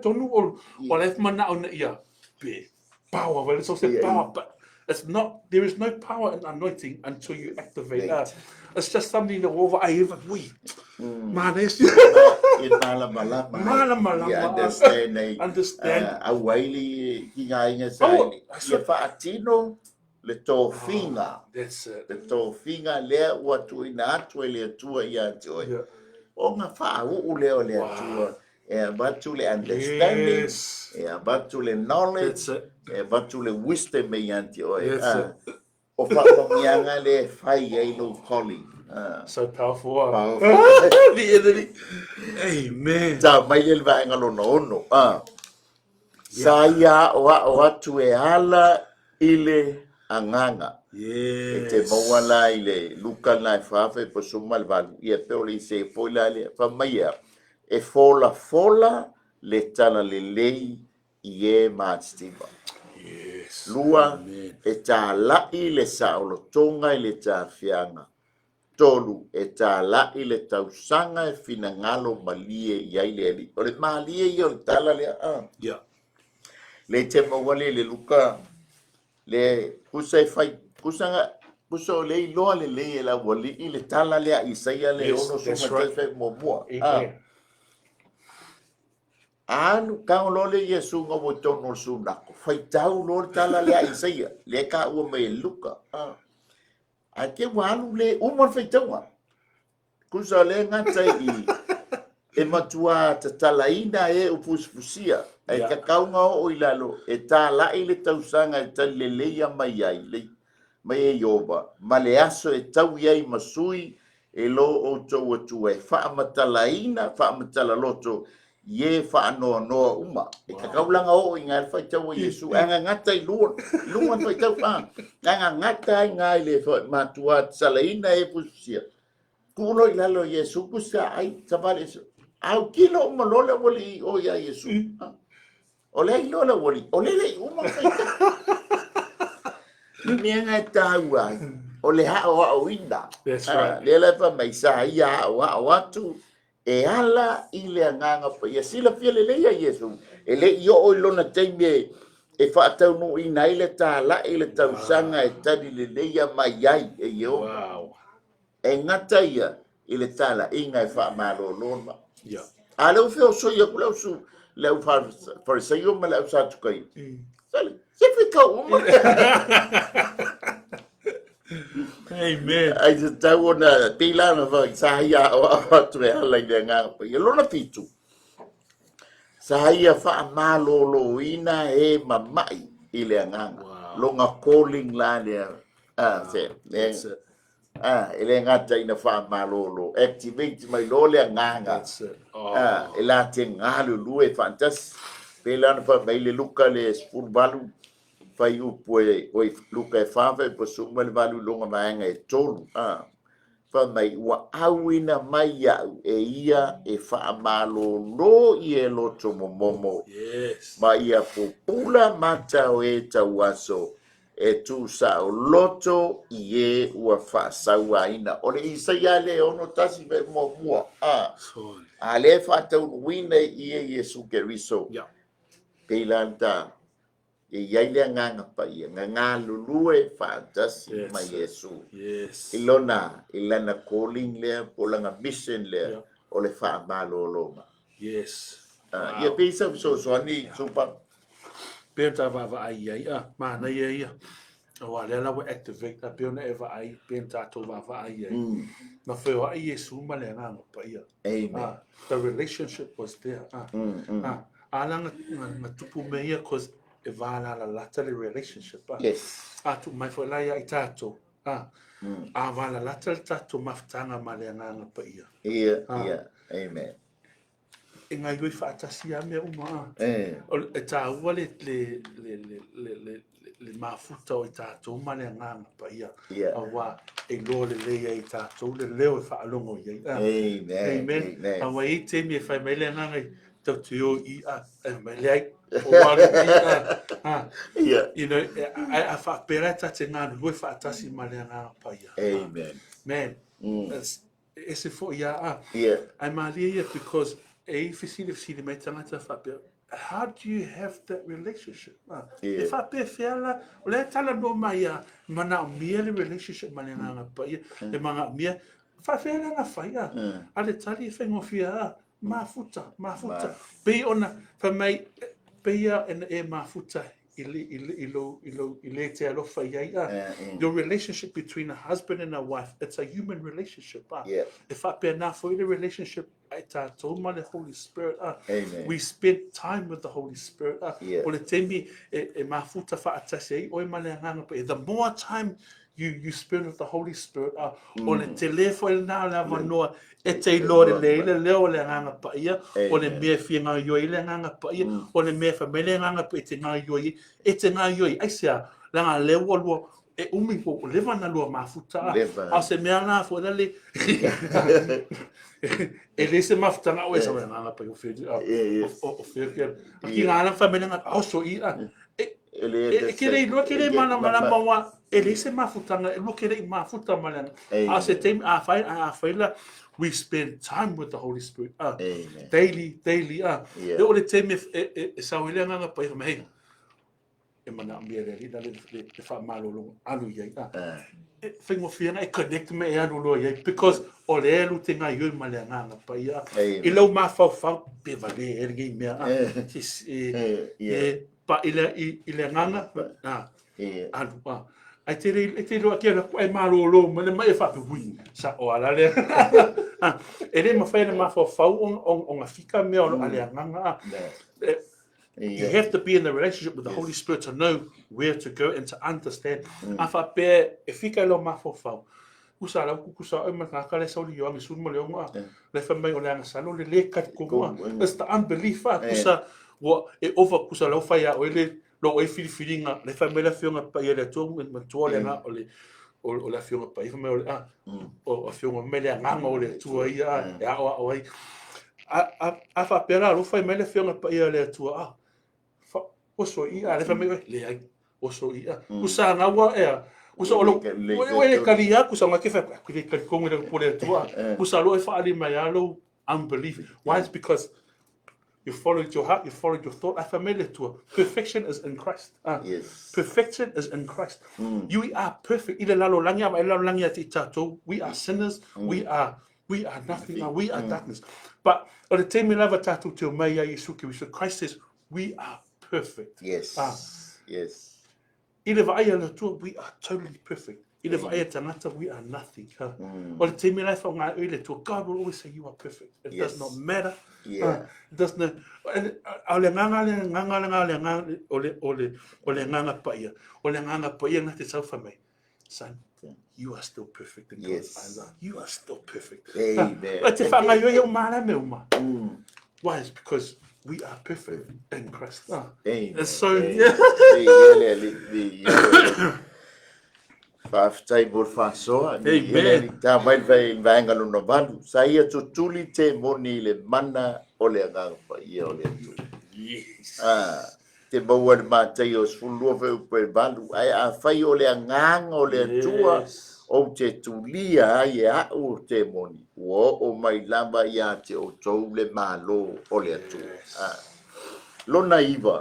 don't know all if man now yeah. Power. Well, it's also power, but it's not. There is no power in anointing until you activate that. It's just something that over I ever we. Man, it's understand. A waili kinga sai. Ia faatino le tō finga. That's it. Le tō finga lea ua tuina atu e lea tua ia joy. O ngā wha uu leo lea tua. Batu le understanding. Batu le knowledge. Batu le wisdom me yanti oi. O whakamianga le whai ei no calling. So powerful. Amen. Ta mai ele vai ngalo no. Sa ia o atu e ala ile anganga. E te mawala ile luka nai whawhe po sumal valu. Ia peo le se poila le whamaia. E fola le tala le lei i e maatstima. Lua e tā lai le saolotonga i le tā whianga. Tolu e tā lai le tausanga e fina ngalo malie i aile ali. O le malie i o le tala le Le te mawale le luka. Le kusa e fai. Kusa o le iloa le le e la wali i le tala le a isaia le ono suma te momua. Anu kau lole Iesu ngo mo tono sunako. Faitau lole tala le Isaia. Le ka ua me luka. A ke walu le umar faitau. Kusa le ngata i e matua ta talaina e upuspusia. E ka kaunga o ilalo. E ta lai le tausanga e ta leleia mai ai. Mai e yoba. Ma le aso e tau iai masui e lo o tau atua. E wha amatalaina, wha amatalaloto. Ye fa no uma e ka kaulanga o inga Faitau o Iesu anga ngata I lua Faitau anga ngata inga le matua salaina e pusia kulo ilalo Iesu kusa ai tabale au kilo malole wali o ya Iesu ole ilola wali ole le uma Faitau mianga taua ole ha o inda le la fa mai sa ia o atu e ala I le anganga pa ia sila fia le leia Iesu e le io o ilona teime e whaatau no I nai le tā la e le tausanga e tari le leia mai ai e io e ngata ia I le tala inga e wha malo lona a leu feo so ia ku leu su leu farisaio ma leu sa tukai sali se fica uma Amen. Ai se tau ona pila na vai sa ia o tre ala I nga pa ia lona fitu sa ia fa malo ina e mamai I le nga longa calling la le ele ngata ina fa malo activate mai lo le nga e la te ngalu lu e fantas pila na fa mai le luka le spur balu fai upoe oi luka e whawhe po sumale walu longa maanga e tolu. Fa mai ua awina mai au e ia e whaamalo no I e loto momomo. Ma ia popula mata o e tau aso e tu sa o loto i e ua whaasaua o le isa ia le ono tasi ve mua a le whaatau wina i e Iesu Keriso pei lanta e iai le nganga paia nganga lulue whaatasi ma Iesu ilona ilana calling lea polanga mission lea o le whaamalolonga ia pei sa so ni supa Penta va ai ai mana ia o ale la we activate na pena eva ai penta to va ai na foi o Iesu ma le nga pa ia amen the relationship was there ala na tupu me ia cause e va la lata le relationship yes tu mai foi la ia tato va la lata le tato maftanga ma le nga pa ia ia amen e ngai lui faatasi a me uma o e tāua le mafuta o i tātou ma le nganga pa ia a wā e lo le leia i tātou le leo e whaalongo i amen a wā i te mi e whai mai le nganga i tau te o i a mai le ai o waru i you know a whaapera ta te ngānu lui faatasi ma le nganga pa ia amen man e se fo ia ai malia ia because how do you have that relationship? If I pay fiala, le tala no maya mana mia relationship manana pa ia e manga mia fa fiala na faia ale tali fengo fia mafuta be ona fa mai be ia en e mafuta ile te alo faia your relationship between a husband and a wife, it's a human relationship if I pay na for the relationship the Holy Spirit. We spend time with the Holy Spirit. The more time you spend with the Holy Spirit, e umi ko leva na lua mafuta a se mea na fo dale e le se mafuta na o esa na pa o fe o fe ki na família na o so i e que le mana mawa e le se mafuta na lo que le mafuta malana a se tem a faila we spend time with the Holy Spirit daily e o le tem e sa wile nga pa me e mana mia le fa malolo alu ia fingo fiana e connect me e alu lo ia because o le elu te nga yo male nga pa ia i lo ma fa pe vale e ngi mea pa ile nga alu ai te lo ki e malolo me mai fa pe wi sa o ala le e le ma fa ma fa on nga fika me o ale nga you have to be in the relationship with the Holy Spirit to know where to go and to understand. Afa pe e fika lo mafofau. Kusa la kusa o ma ka le sauli yo ngisu mo le ngo le fa mai o le nga salo le kat ko it's the unbelief kusa wo e over kusa lo fa ya o le lo e feeling le fa mai la fiona pa ya le to ma to le nga o la fiona pa fa mai o fiona me le nga o le to ia ya o afa pera lo fa mai le fiona pa ya le to oso ia le family le ai oso ia kusa na wa kusa lo we kalia kusa ma ke fa ku le ko le ko le tua kusa lo fa ali mai alo unbelief why is because you followed your heart you followed your thought a family tua perfection is in Christ perfection is in Christ you are perfect ile lalo langa ma lalo langa ti tato we are sinners we are nothing we are darkness but on the time we love tato to mai Iesu Keriso Christ says we are perfect. Yes. Yes. We are totally perfect. We are nothing. God will always say you are perfect. It does not matter. It does not. Son, you are still perfect in God's eyes. You are still perfect. Amen. Why? It's because we are perfect in Christ. Amen. And so, Faafetai mo le faasoa ni tamai vai ngalo no valu sa ia tutuli te moni le mana o le agaga paia o le atu te maua le mātai o sfulua fe upe balu, ai a whai o le anganga o le atua, o te tulia ai e au te moni. O mai lava ia te o tau le malo o le atua. Lona iwa,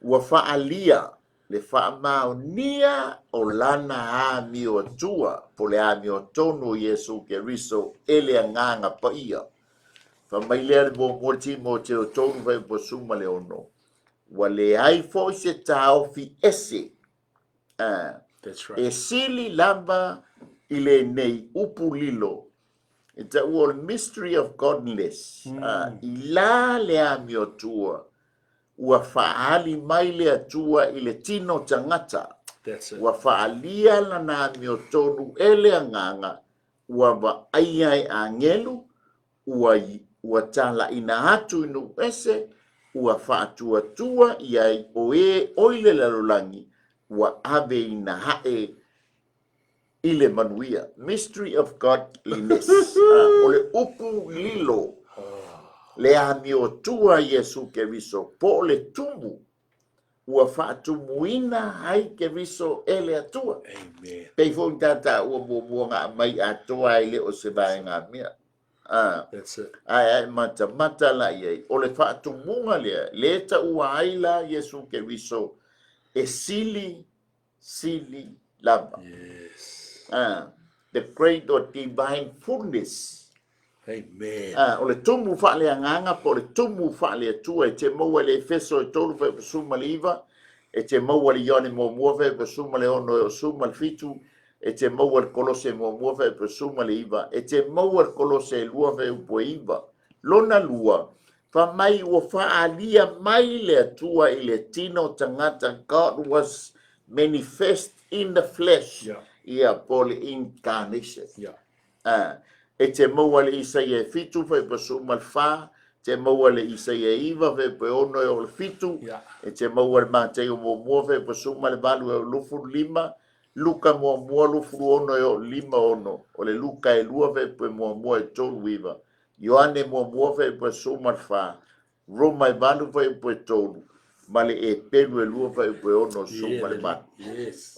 ua whaalia, le whaamaonia o lana a mi o atua, po le a mi o tonu Iesu Keriso, e le anganga paia. Whamailea le mo ti mo te o tonu vai po suma le ono. Wa le ai fo se tau fi ese. That's right. E sili lava ile nei upulilo. It's a whole mystery of godliness. Ila le ami o tua. Ua faali mai le atua ile tino tangata. That's it. Ua faalia la na ami o tonu ele anganga. Ua va ai angelu. Ua tala ina hatu inu ese. Ua faatua tua iai oe oile lalulangi. Ua ave ina hae ile manuia. Mystery of godliness. Ole upu lilo. Le ami o tua Iesu Keriso. Po le tumu. Ua faatumuina hai Keriso ele atua. Amen. Pei fo tata ua mua mai atua ile o se vai ngā mea. That's it. Ai mata la iei. O le faatumunga lea. Le ta ua aila Iesu Keriso. E sili lava. Yes. The great or divine fullness. Amen. O le tumu whaale anganga po le tumu whaale atua. E te maua le efeso e tolu whai pasuma le iwa. E te maua le ione mo mua whai pasuma le ono e o suma le fitu. E te maua le kolose mo mua whai pasuma le iwa. E te maua le kolose e lua whai upo iwa. Lona lua. Fa mai ua whaalia mai le atua i le tino tangata. God was manifest in the flesh. Ia po le incarnation. E te maua le Isaia e fitu whai pasuma le wha. Te maua le Isaia e iwa whai pe ono e o le fitu. E te maua le mātai o mua whai pasuma le valu e o lufu lima. Luka mua lufu ono e o lima ono. O le luka e lua whai pe mua e tolu iwa. Ioane mua whai pasuma le wha. Roma e valu whai pe tolu. Male e pelu e lua whai pe ono suma le manu.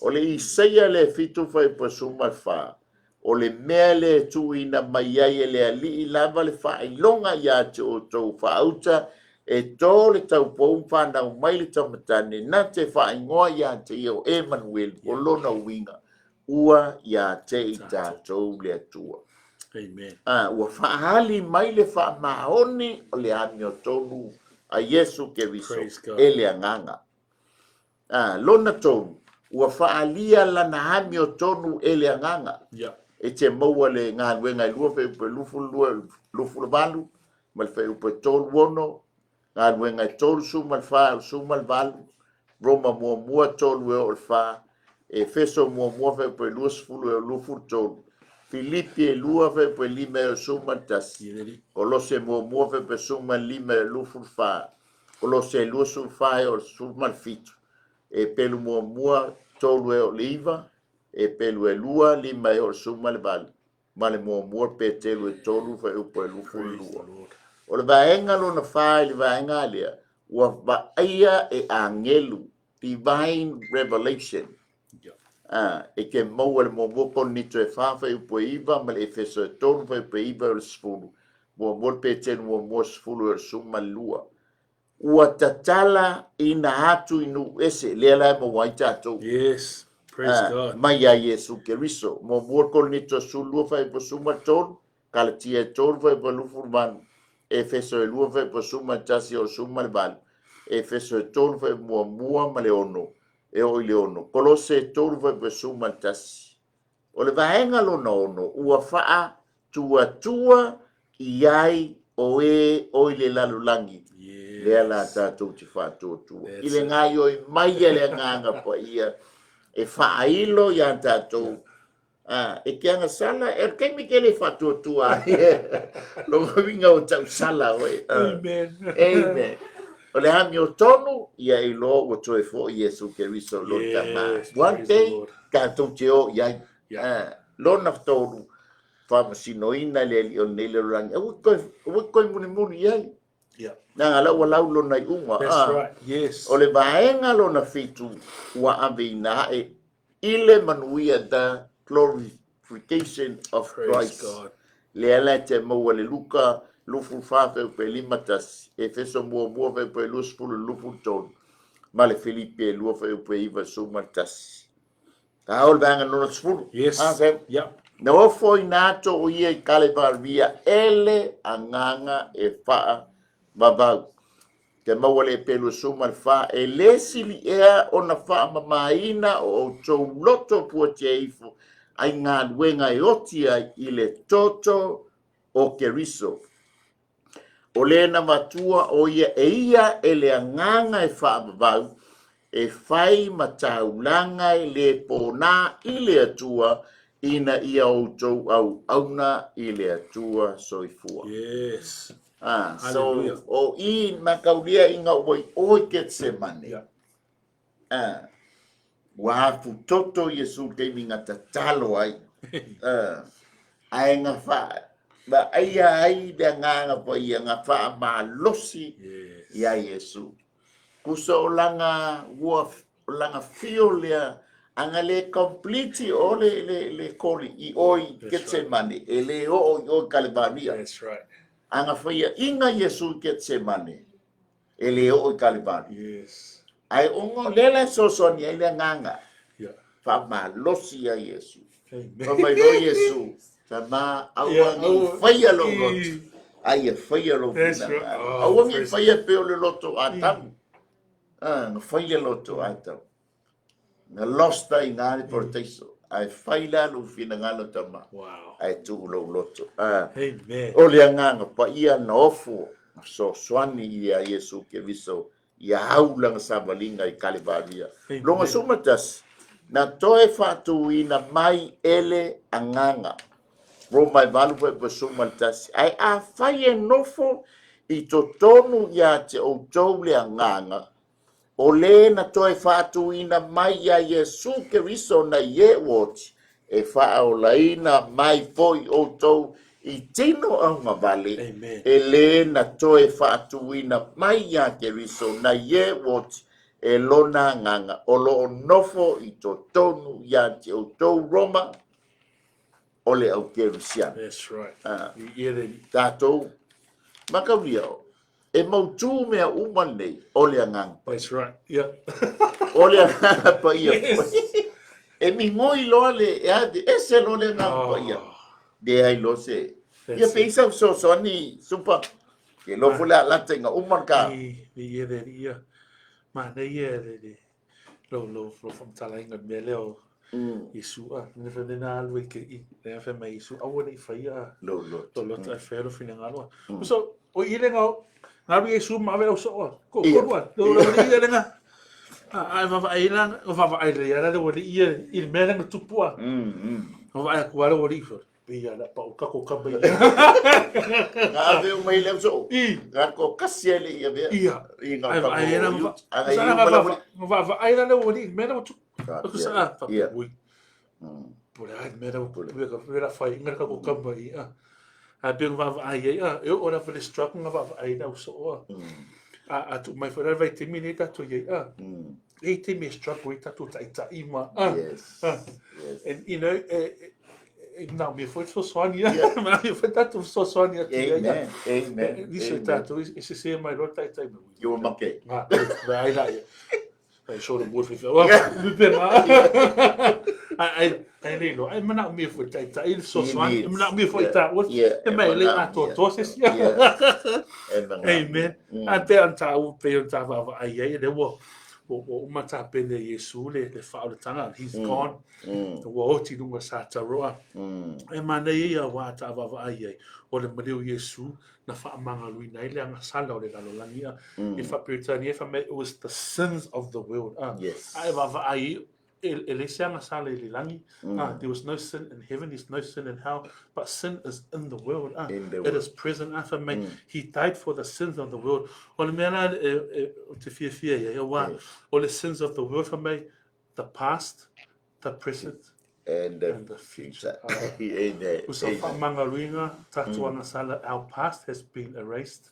O le Isaia le fitu whai pasuma le wha. O le mea le tu ina mai ai le ali I lava le whailonga ia te o tau whaauta e tō le tau pou whanau mai le tamatane na te whaingoa ia te Io Emmanuel o lona winga ua ia te I tātou le atua. Amen. Ua whaahali mai le whaamaoni o le ami o tonu a Iesu Keriso e le anganga. Lona tonu ua whaalia lana ami o tonu e le anganga. E te maua le ngā luenga I lua whai upe lufu le valu, ma le whai upe tolu ono, ngā luenga I tolu suma le wha, suma le valu, Roma mua tolu e o le wha, e feso mua whai upe lua sifulu e o lufu tolu, Filipi e lua whai upe lima e o suma le tasi, Kolose mua whai upe suma lima e o lufu le wha, Kolose e lua suma wha e o suma le fitu, e pelu mua tolu e o le iwa, e pelu e lua lima e o suma le vale. Ma le mua pe telu e tolu whai upo e lufu lua. O le vaenga lona whae le vaenga lea, ua vaia e angelu, divine revelation. E ke maua le mua Korinito e whawhai upo e iwa, ma le efeso e tolu whai upo e iwa o le sifuru. Mua pe telu mua sifuru e suma lua. Ua tatala ina hatu inu ese, lea lai mawai tātou. Yes. Praise God. Mai a Iesu Keriso. Mo mua Korinito sulua whai po suma tolu, Kalatia e tolu whai po lufu manu, Efeso e lua whai po suma tasi o suma le valu, Efeso e tolu whai mua ma le ono, e o le ono, Kolose e tolu whai po suma tasi. O le vahenga lona ono, ua faa tua iai o e o le lalulangi. Lea la tātou te wha tua. Ile ngai o I mai le nganga po ia, e whaailo ia tātou. E kia sala, e kei mi kele whatuatua. Longa winga o tau sala, oi. Amen. Amen. O le hami o tonu, ia I lo o toe fo Iesu Keriso lo tama. One day, tātou te o iai. Lona tonu, whamasinoina le li o nele rangi. Ui koi muni iai. Yeah. Nā la wala ulo nai unga. That's right. Yes. O le vaenga lo na fitu wa avina e ile manuia da glorification of Praise Christ. God. Le ala te maua le luka lufu fafe pe limatas e feso mua fe pe lusfulu lufu ton. Ma le Filipe lua fe pe iwa sumatas. Ka hau le vaenga nona sfulu. Yes. Okay. Yep. Na ofo inato o ia I kale via ele anganga e faa babau. Te maua le pelu suma le faa e lesi li ea o na faa mamaina o tau loto pua te ifo ai ngā luenga e oti ai I le toto o keriso. O le na matua o ia e le anganga e faa babau e fai mataulanga I le pona I le atua ina ia o tau au auna I le atua soifua. Yes. So Hallelujah. o I makaulia inga oi Getsemane. Yeah. Wafu toto Iesu te minga tatalo ai. Ai nga fa. Ba ai de nganga po ia nga fa ma losi ia Iesu. Kuso langa langa fiolia anga le complete o le koli I oi Getsemane. Ele o Kalvaria. That's right. Anga fia inga Iesu Getsemane. Ele o Kalvaria. Yes. Ai ongo lela sosoni ele nganga. Yeah. Fa ma losi ia Iesu. Amen. Fa mai lo Iesu. Sama awangi faya lo loto. Ai faya lo That's fina. right. Awangi faya pe le loto atam. Faya loto atam. Na losta I ngani portaiso. Ai faya lo fina ngalo tama. Wow. Ai tu lo loto. Amen. O le nganga pa ia na ofu. So swani ia Iesu ke viso. Ia haulang sabalinga I Kalivaria. Longa sumatas. Na toe fatu ina mai ele anganga. Roma valu pe sumatas. Ai a faye nofo I totonu ia te o le anganga. O le na toe fatu ina mai ia Iesu ke viso na ye wot. E faa o laina mai foi o tou I tino au mavale. Amen. E le na toe fatu ina mai ia ke viso na ye wot. E lona nganga o lo nofo I totonu ia te o tou Roma o le au Jerusalem. That's right. Tātou makaulia o. E mautu mea umanei o le anganga. That's right. Yeah. O le anganga pa ia. Yes. E mi ngoi loa le e ade e se lo le anganga pa ia. De ai lo se. Ia peisa so ni supa. Ke lo fula la tenga umanka. Ia. Mana ia lo from talinga me leo Iesu ne na alwe ke I le fa mai Iesu awa nei faia Lo ta fero fina ngalo so o ile nga Iesu ma velo so ko wa lo ile nga ai va ai lang va ai le era de wori il me nga tupua va ai ko lo wori fo pia la pa ka ko ka ba Nga ve mai le so. Nga ko kasiele ia ve. Ia. Inga Ai ka ai era mo. va ai la wori me na tu ko sa fa ui por ai me na ku ka vera fai nga ka ko ka ba a bing va ai eu ora for struck nga va ai na so a tu mai fora vai terminate to ye e te me struck with to ta ima and you know now me foi so sonia mas me foi tanto so sonia Amen. Isso tanto esse se mai rota e tai You were okay. vai lá ai show the board for me pena ai lelo ai mana me foi tai so sonia mana me foi ta what e mai le a to se amen até anta o pe anta va ai de wo o mata pele Iesu le whaaratanga, he's gone. Wa oti nunga sa taroa. E mana ia wa ta wa ai o le mareo Iesu na whaamanga lui nei le anga sala o le lalolangia. E whapiritani e whame, it was the sins of the world. Yes. Ai wa ai ele se anga sala le langi. There was no sin in heaven, there's no sin in hell, but sin is in the world. It is present. He died for the sins of the world. O le mea te fia ia wa o le sins of the world for me, the past, the present, and the future. Usa whamangaruinga tatuanga sala, our past has been erased.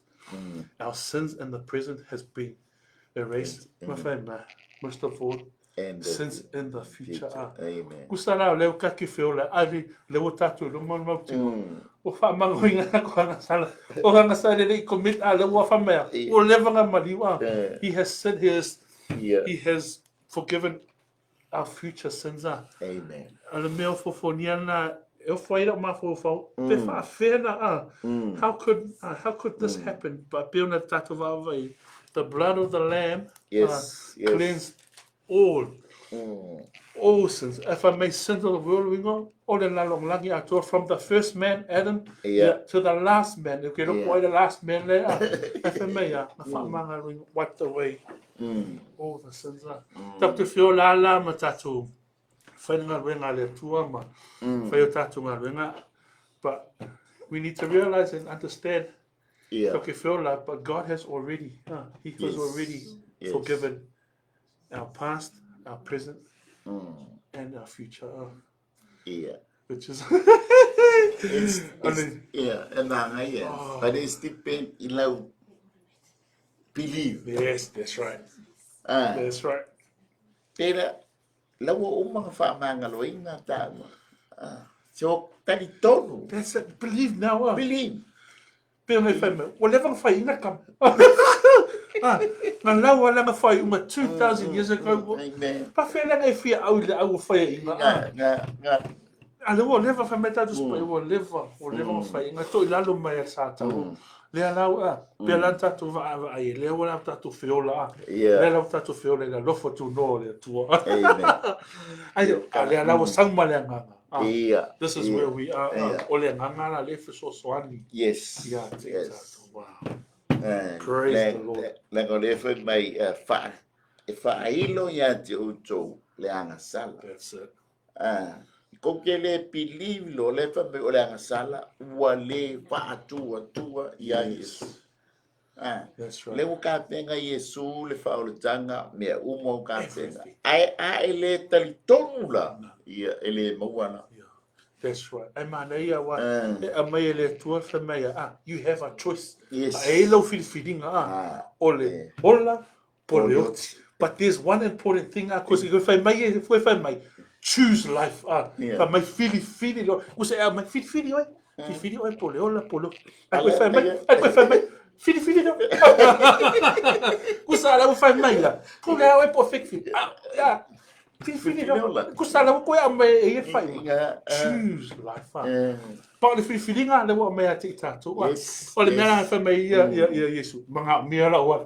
Our sins in the present has been erased. Most of all, sins in the future. Amen. Kusala leo kaki feola ari leo tatu lo mon mau tino. O fa mangoinga na ko na sala. O nga sala le commit a leo fa mea. O leva nga maliwa. He has said he has forgiven our future sins. Amen. Ala mea fofonia na e foi ma fofo. Te fa fena How could this happen? But peona tatu va vai. The blood of the lamb cleansed all sins. If I may sin to the world, we go all the long lagi ato from the first man Adam to the last man. Okay, look why the last man there. If I may, wiped away all the sins. Tatu fio la matatu. Whainga wenga le tua ma. Whaio tatu ngā wenga. But we need to realize and understand. Okay, feel like, but God has already, He has already forgiven our past, our present, and our future. Which is but it's depend in believe. Yes, that's right. That's right. Tera lawa umang fa mangaloinga tama. So tani tonu. That's it. Believe now. Believe. Pero may family, whatever fai na kam. Nga lawa lang fai 2,000 years ago. Pa fe lang e fia au fai nga. Alam mo, never fa meta dos pa whatever fai nga to ilalo mai sa tau. Le alau pe lan tatu va ai le wala tatu fiola. Le alau tatu fiola la lofo tu no le tu. Ayo, le alau sang malanga. This is where we are. Ole nganga le so swani. Yes. Wow. Praise the Lord. Lego le foi mai fa ilo ya jo le anga sala. That's it. Ko ke le believe lo le fa me ole anga sala wa le fa tua ya Iesu. That's right. Le ka penga Iesu le fa o tanga me umo ka penga. Ai le tali tonula. Ele mawana. That's right. You have a choice. Yes. But there's one important thing because if I may choose life. But my fili lo. Say my fili polo. If I may fili no. Kusala u fai mai la. Ko le au perfect fit. Fili no. Kusala u ko ya mai e fai. Choose life. Pa le fili nga le wa mai ati tato. O le mea fa mai ia Iesu. Manga mea la wa.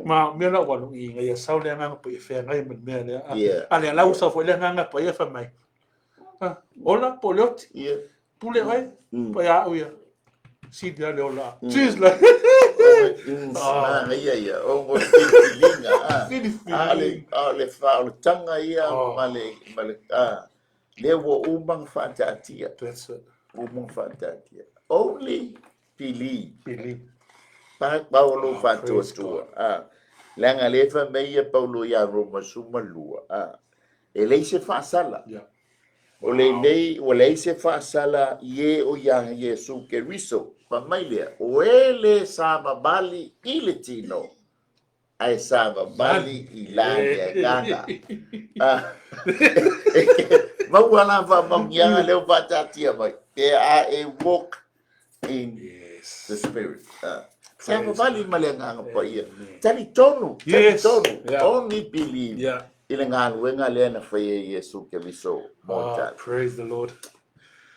Ma mea la wa no i nga ia sau le nga pa e fa ngai me mea le. Ale la u sa fo le nga pa e fa mai. Ola polot. Pule ai. Pa ya u ia. Si dia le ola. Choose life. O mo feeling ale fa o tanga ia male le wo umang fantasia. That's it. Umang fantasia. Only believe. Paulo fatotua. Langa le fa meia Paulo ya Roma sumalua. Ele se fa sala. O le se fa sala ye o ya Iesu Keriso. Pamailia, o ele sava bali ile tino. Ai sava bali ilania ganga. Mauana va mangianga leo vatatia mai. There are a walk in the spirit. Sava bali malenganga paia. Tani tonu. Only believe. Ilangan wenga lena faye Iesu Keriso. Praise the Lord.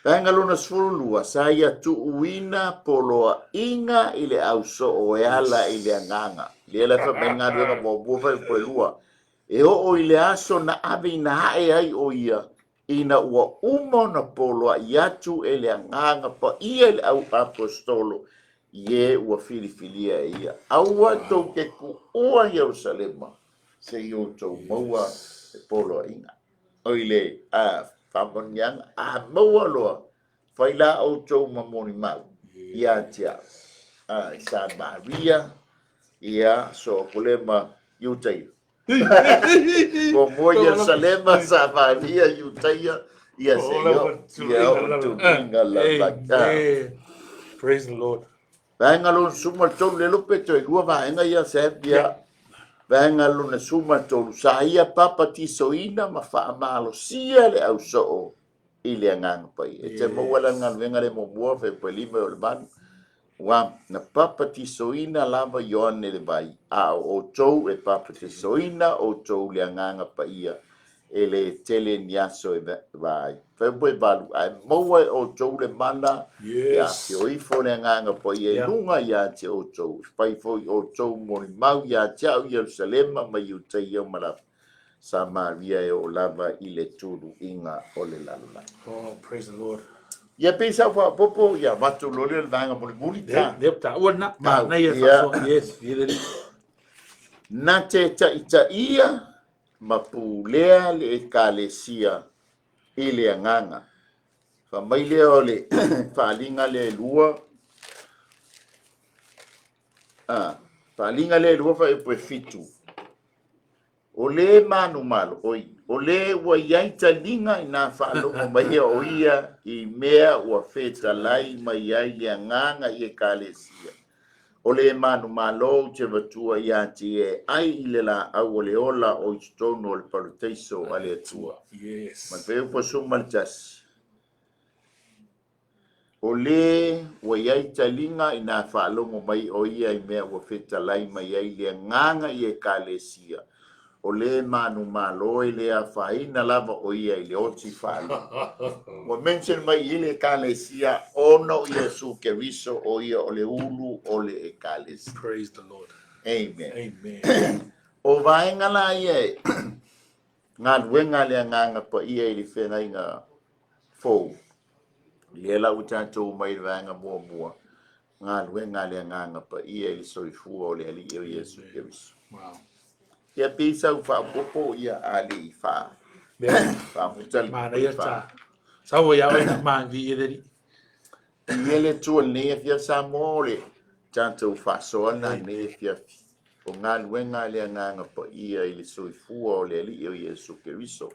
Tangaluna sulua saya tuuina poloa inga ile auso oeala ile nganga. Lela fa menga dua bobo fa polua. O ile aso na abi na hae ai o ia. Ina ua umo na poloa yatu ile nganga pa ia ile au apostolo. Ye ua filifilia ia. Aua toke ku ua Yerusalema. Se yo to maua poloa inga. O ile Pamon yang maua loa faila auto mamoni mau ia tia sa Maria ia so kulema yutai ko mo Yerusalema sa Maria yutai ia se yo ia tu ngala. Praise the Lord. Vaenga lo suma tolu le lupe to lua vaenga ia se pia. Vaenga lo na suma tolu sa ia papa ti soina ma fa malo sia le au so i le ngang pai. E te mo wala ngan venga le mo mua fe pe lima o le man. Wa na papa ti soina lava yoane le vai. A o tou e papa ti soina o tou le nganga pa ia. E le tele niaso e vai. Fe boi balu. Ai moa o tou le mana. Ya te oi fo le nganga pa ia. Lunga ya te o tou. Pai fo o tou moni mau ya te au Yerusalema ma yu te iau malap. Samaria e o lava i le turu inga o le lalala. Oh, praise the Lord. Ia pesa fa popo ia watu lole le vanga muli ta. Dep ta wana ma na ia fa so yes, ye Na te ita ia ma pulea le ekalesia i le anganga. Fa mai le o le whalinga le lua. Whalinga le lua fa e pue fitu. O le manu malo oi. O le ua iaita linga i nā whaalongo mai o ia i mea ua wheta lai mai ai le anganga i ekalesia. O le manu malo te watua ia te e ai i le la au o le ola o i stono o le paruteiso a le atua. Yes. Ma pe upo suma le tasi. O le ua iaita linga i nā whaalongo mai o ia i mea ua wheta lai mai ai le anganga i ekalesia. O le manu malo i le a whaina lava o ia i le oti whaalu. Wa mention mai i le ekalesia ono Iesu Keriso o ia o le ulu o le ekalesia. Praise the Lord. Amen. Amen. O vaenga la ia ngā ruenga le nganga pa ia i le whenga i ngā fōu. Le la utantou mai vaenga mua mua. Ngā ruenga le nganga pa ia i le soifua o le Alii o Iesu Keriso. Wow. Ia pisa u whaapopo ia Alii wha. Whaamutali Mana ia ta. Sawa ia wana mangi i deri. Ia le tua nea fia sa mōre. Tantou whasoana nea fia fi. O ngā luenga le nganga pa ia i le soifua o le Alii o Iesu Keriso.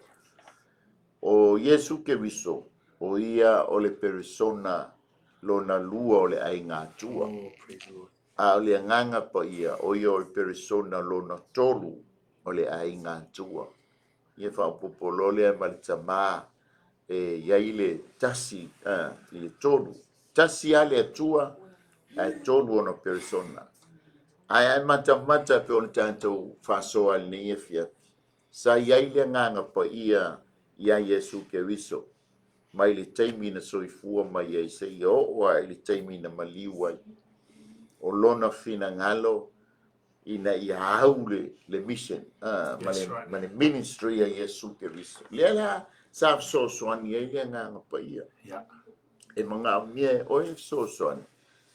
O Iesu Keriso, o ia o le persona lona lua o le ai ngā tua. Oh, praise the Lord. A o le nganga pa ia, o ia o le persona lona tolu o le ai ngā tua. Ia whaapopo lole a malitama e iai le tasi i le tolu. Tasi a le atua, a tolu ona persona. Ai mata pe ona tantou whasoa le nei e fiat. Sa iai le nganga pa ia Iesu Keriso. Mai le taimi na soifua mai ai se i o ai le taimi na maliwai. O lona fina ngalo ina i haule le mission. Ma le ministry a Iesu Keriso. Le la sa so soani ai le nganga pa ia. Yeah. E mga o mie o e so soani.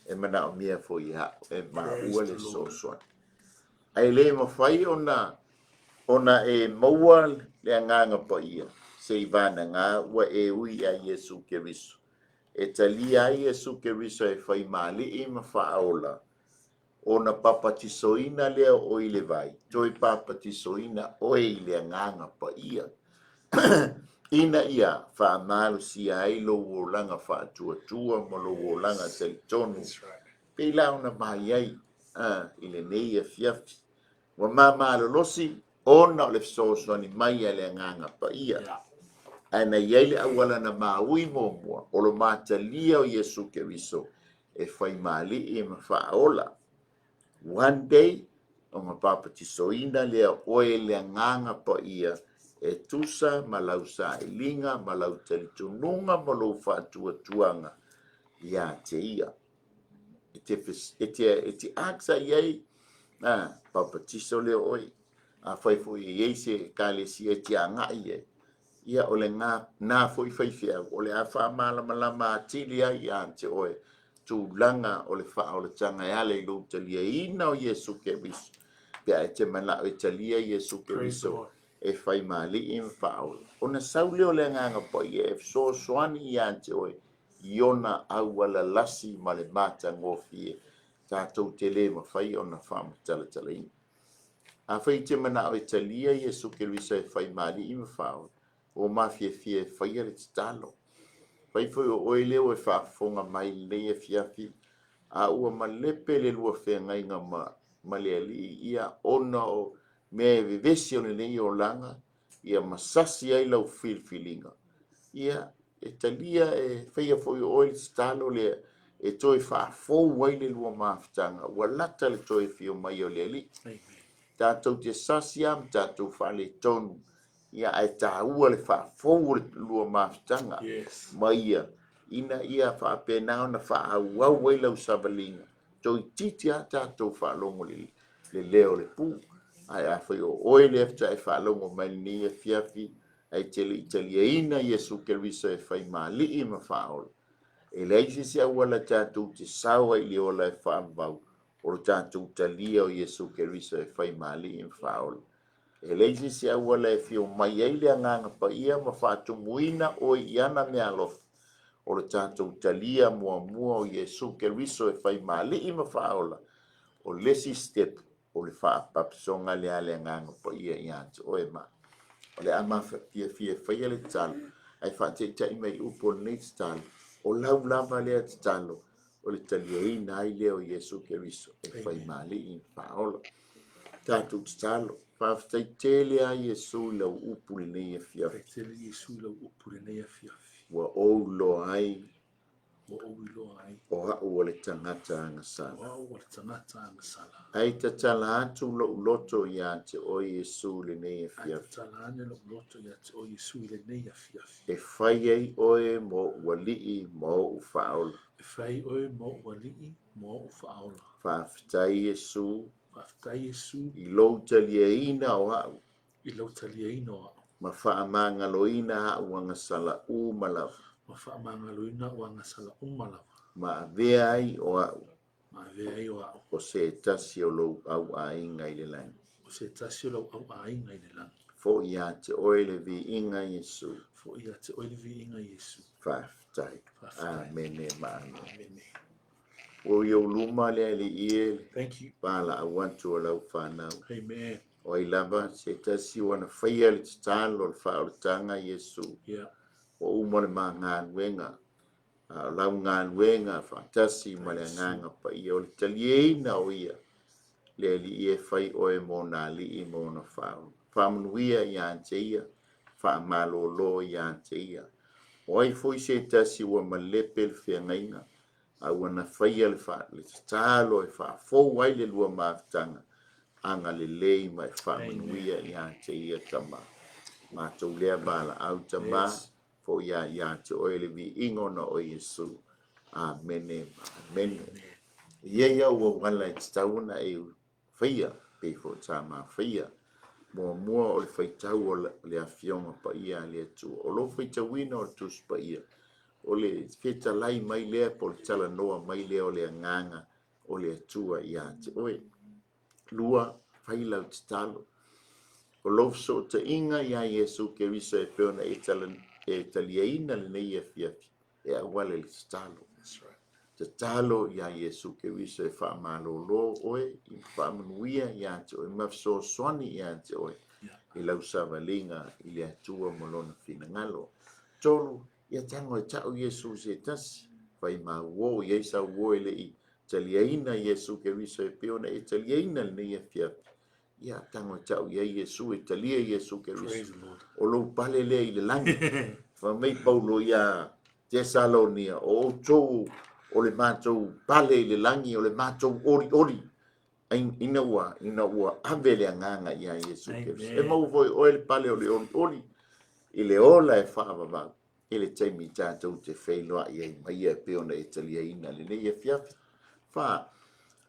E mana o mia fo ia e ma ua le so soani. Ai le mawhai ona e maua le nganga pa ia. Se i vana ngā ua e ui a Iesu Keriso. E talia a Iesu Keriso e whai mali i ma whaaola. Ona papatisoina lea o i le vai. Toi papatisoina o i le nganga pa ia. Ina ia whaamalu si ai lo wolanga whaatua mo lo wolanga teitonu. Pei launa mai ai i le nei e fiafi. Wa mamalo losi ona o le fsosoni mai a le nganga pa ia. Ana iele awala na maui momua o lo matalia o Iesu Keriso e whai mali i ma whaola. One day, o ma papatisoina lea oe lea nganga pa ia e tusa ma lau sa ilinga ma lau talitununga ma lau whaatua tuanga ia te ia. E te aksa iei papatiso lea oe a whaifo iei se kālesi e te anga iei. Ia o le ngā foi whaifea o le a whaamala malama atili ai a te oe. Tūlanga o le wha o le tanga e ale i lo talia ina o Iesu Keriso. Pea e te mana o talia Iesu Keriso e whai mali i mwhaola. O na saule o le nganga po i e so soani i a te oe. Iona au ala lasi ma le mata ngofie. Tātou te le ma whai o na whama tala ina. A whai te mana o talia Iesu Keriso e whai mali i mwhaola. O mafia fie whaia le talo. Pai foi o oe leo e whaafonga mai le e fiafi a ua malepe le lua feagaiga ma le alii ia ona o mea e vevesi o lenei o laga ia masasi ai lau filifiliga ia e talia e faia foʻi o oe le tatalo lea e toe faafou ai le lua mafutaga ua lata le toe fio mai o le alii tatou te sasi a ma tatou faaletonu ia ae tāua le faafou o le lua mafutaga ma ia ina ia faapena ona faaauau ai lau savaliga toititi a tatou faalogo le leo le pu ae a fai o oe le afta e faalogo mai lenei afiafi ai tele italiaina Iesu Keriso e fai malii ma faaolo e le isi se ua la tatou te sao ai le ola e faavau o le tatou talia o Iesu Keriso e fai malii ma faaolo e le isi se ua la e fio mai ai le agaga paia ma faatumuina o i ana mea alofa o le tatou talia muamua o Iesu Keriso e fai malii ma faaola o lesi step o le faapapisoga le agaga paia ia te oe ma o le ama fia faia le talo ai faataʻitaʻi mai upu o lenei tatalo o lau lava lea tatalo o le taliaina ai lea o Iesu Keriso e fai malii faaola tatou tatalo faafetaitele a Iesu i lau upu lenei afiafi ua ou loa ai o a'u o le tagata agasala ai tatala atu lo'u loto iā te o Iesu lenei afiafi e fai ai oe mo ua li'i mo o'u faaola faafetai Iesu i lou taliaina o a'u ma fa'amagaloina a'u agasala'ū ma lava ma avea ai o a'u o se tasi o lou au'āiga i le lagi fo'i iā te oe le vi'iga Iesu faafetai amene ma amene o iou luma le ali'ie le pala'au atu o lau fanau o ai lava se tasi ona faia le tatalo o le fa'aoletaga Iesu o uma le magaluega a lau galuega faatasi ma le agaga paia o le talieina o ia le ali'i e fai oe mo na ali'i mo na fa'amanuia iā te ia fa'amalōlō iā te ia o ai foi se tasi ua malepe le feagaiga aua na faia le tatalo e fa'afou ai le lua mafutaga aga lelei ma e fa'amanuia iā te ia tamā matou lea mala'au tamā fo ia te oe le vi'iga ona o Iesu amene amene ia ia ua wala e tatauna e faia pe fo tama faia mua o le faitau o le afioga paia le atu o lo faitauina o le tusi paia o le fetalai mai lea po le talanoa mai lea o le agaga o le atua iā te oe lua fai lau tatalo o lofu soʻotaʻiga iā Iesu Keriso e peona e taliaina lenei afiafi e auale le tatalo iā Iesu Keriso e fa'amalōlō oe i fa'amanuia iā te oe ma fesoasoani iā te oe i lau savaliga i le atua mo lona finagalo tolu ia tago e ta'u Iesu se tasi fai mauō i ai sauō e le'i taliaina Iesu Keriso e peona e taliaina lenei afiafi ia tango tau ia Iesu e talia Iesu Keriso o lou pale lea i le lagi fa mai paulo ia Tesalonia o tou o le matou pale i le lagi o le matou ori ina ua ave le agaga ia Iesu Keriso e mau foi o le pale o le ori i le ola e fa'avavau i le taimi tatou te feiloa'i ai mai ia peona e taliaina lenei afiafi fa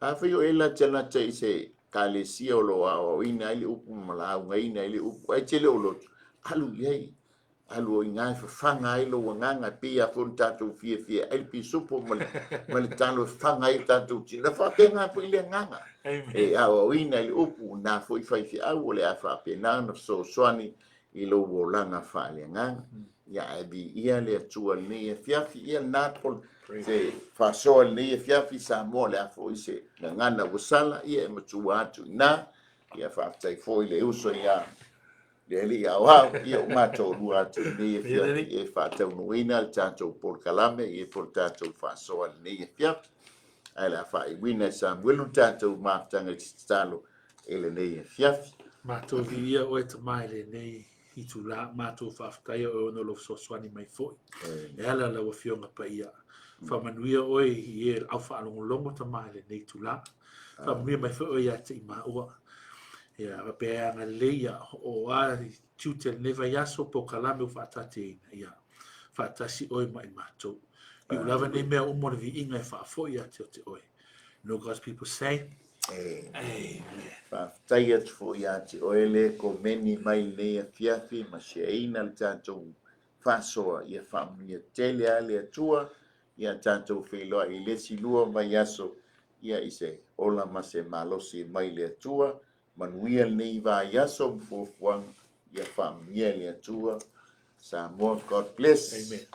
afai o ela talata i se kalesia o loa o ina ile upu malau ngaina ile upu ai tele o lotu alu yai alu o ingai fanga ile o nganga pia fon tatu fie ai pisupo mal talo fanga ai tatu tina fa penga po ile nganga e a o ina ile upu na foi fai fi au le afa pena no so soani ilo o langa fa le nganga ya bi ia le tua ne fiafi ia natol se fa so le fiafi sa mo le afo ise na ngana usala ia e matua atu na ia fa tai foi le uso ia le li awa ia mato lua atu ne fiafi e fa tau no ina tanto por calame e por tanto fa so le fiafi ai la fa I wina sa welu tatou maftanga I talo ele nei fiafi Mātou vi ia o e ta mai le nei I tu la mātou whaafatai o ono lo soani mai foi. E ala la wa fionga pa ia. Whamanuia oi I e au whaalongolongo ta mai le nei tu la. Whamanuia mai foi o ia te I maua. Ia, pe anga leia o a tiute neva yaso po kalame o whaatate ina. Ia, whaatasi oi mai mātou. I ulava nei mea umona vi inga e whaafo ia te o te oi. No God's people say, Amen. Whaafitai atu fo I ati oele ko meni mai nei a fiafi ma se eina le tātou whaasoa ia whaamunia tele a le atua ia tātou wheloa I lesi lua mai aso ia I se ola ma se malosi mai le atua manuia nei va yaso mfuafuang ia whaamunia le atua Samoa, God bless. Amen.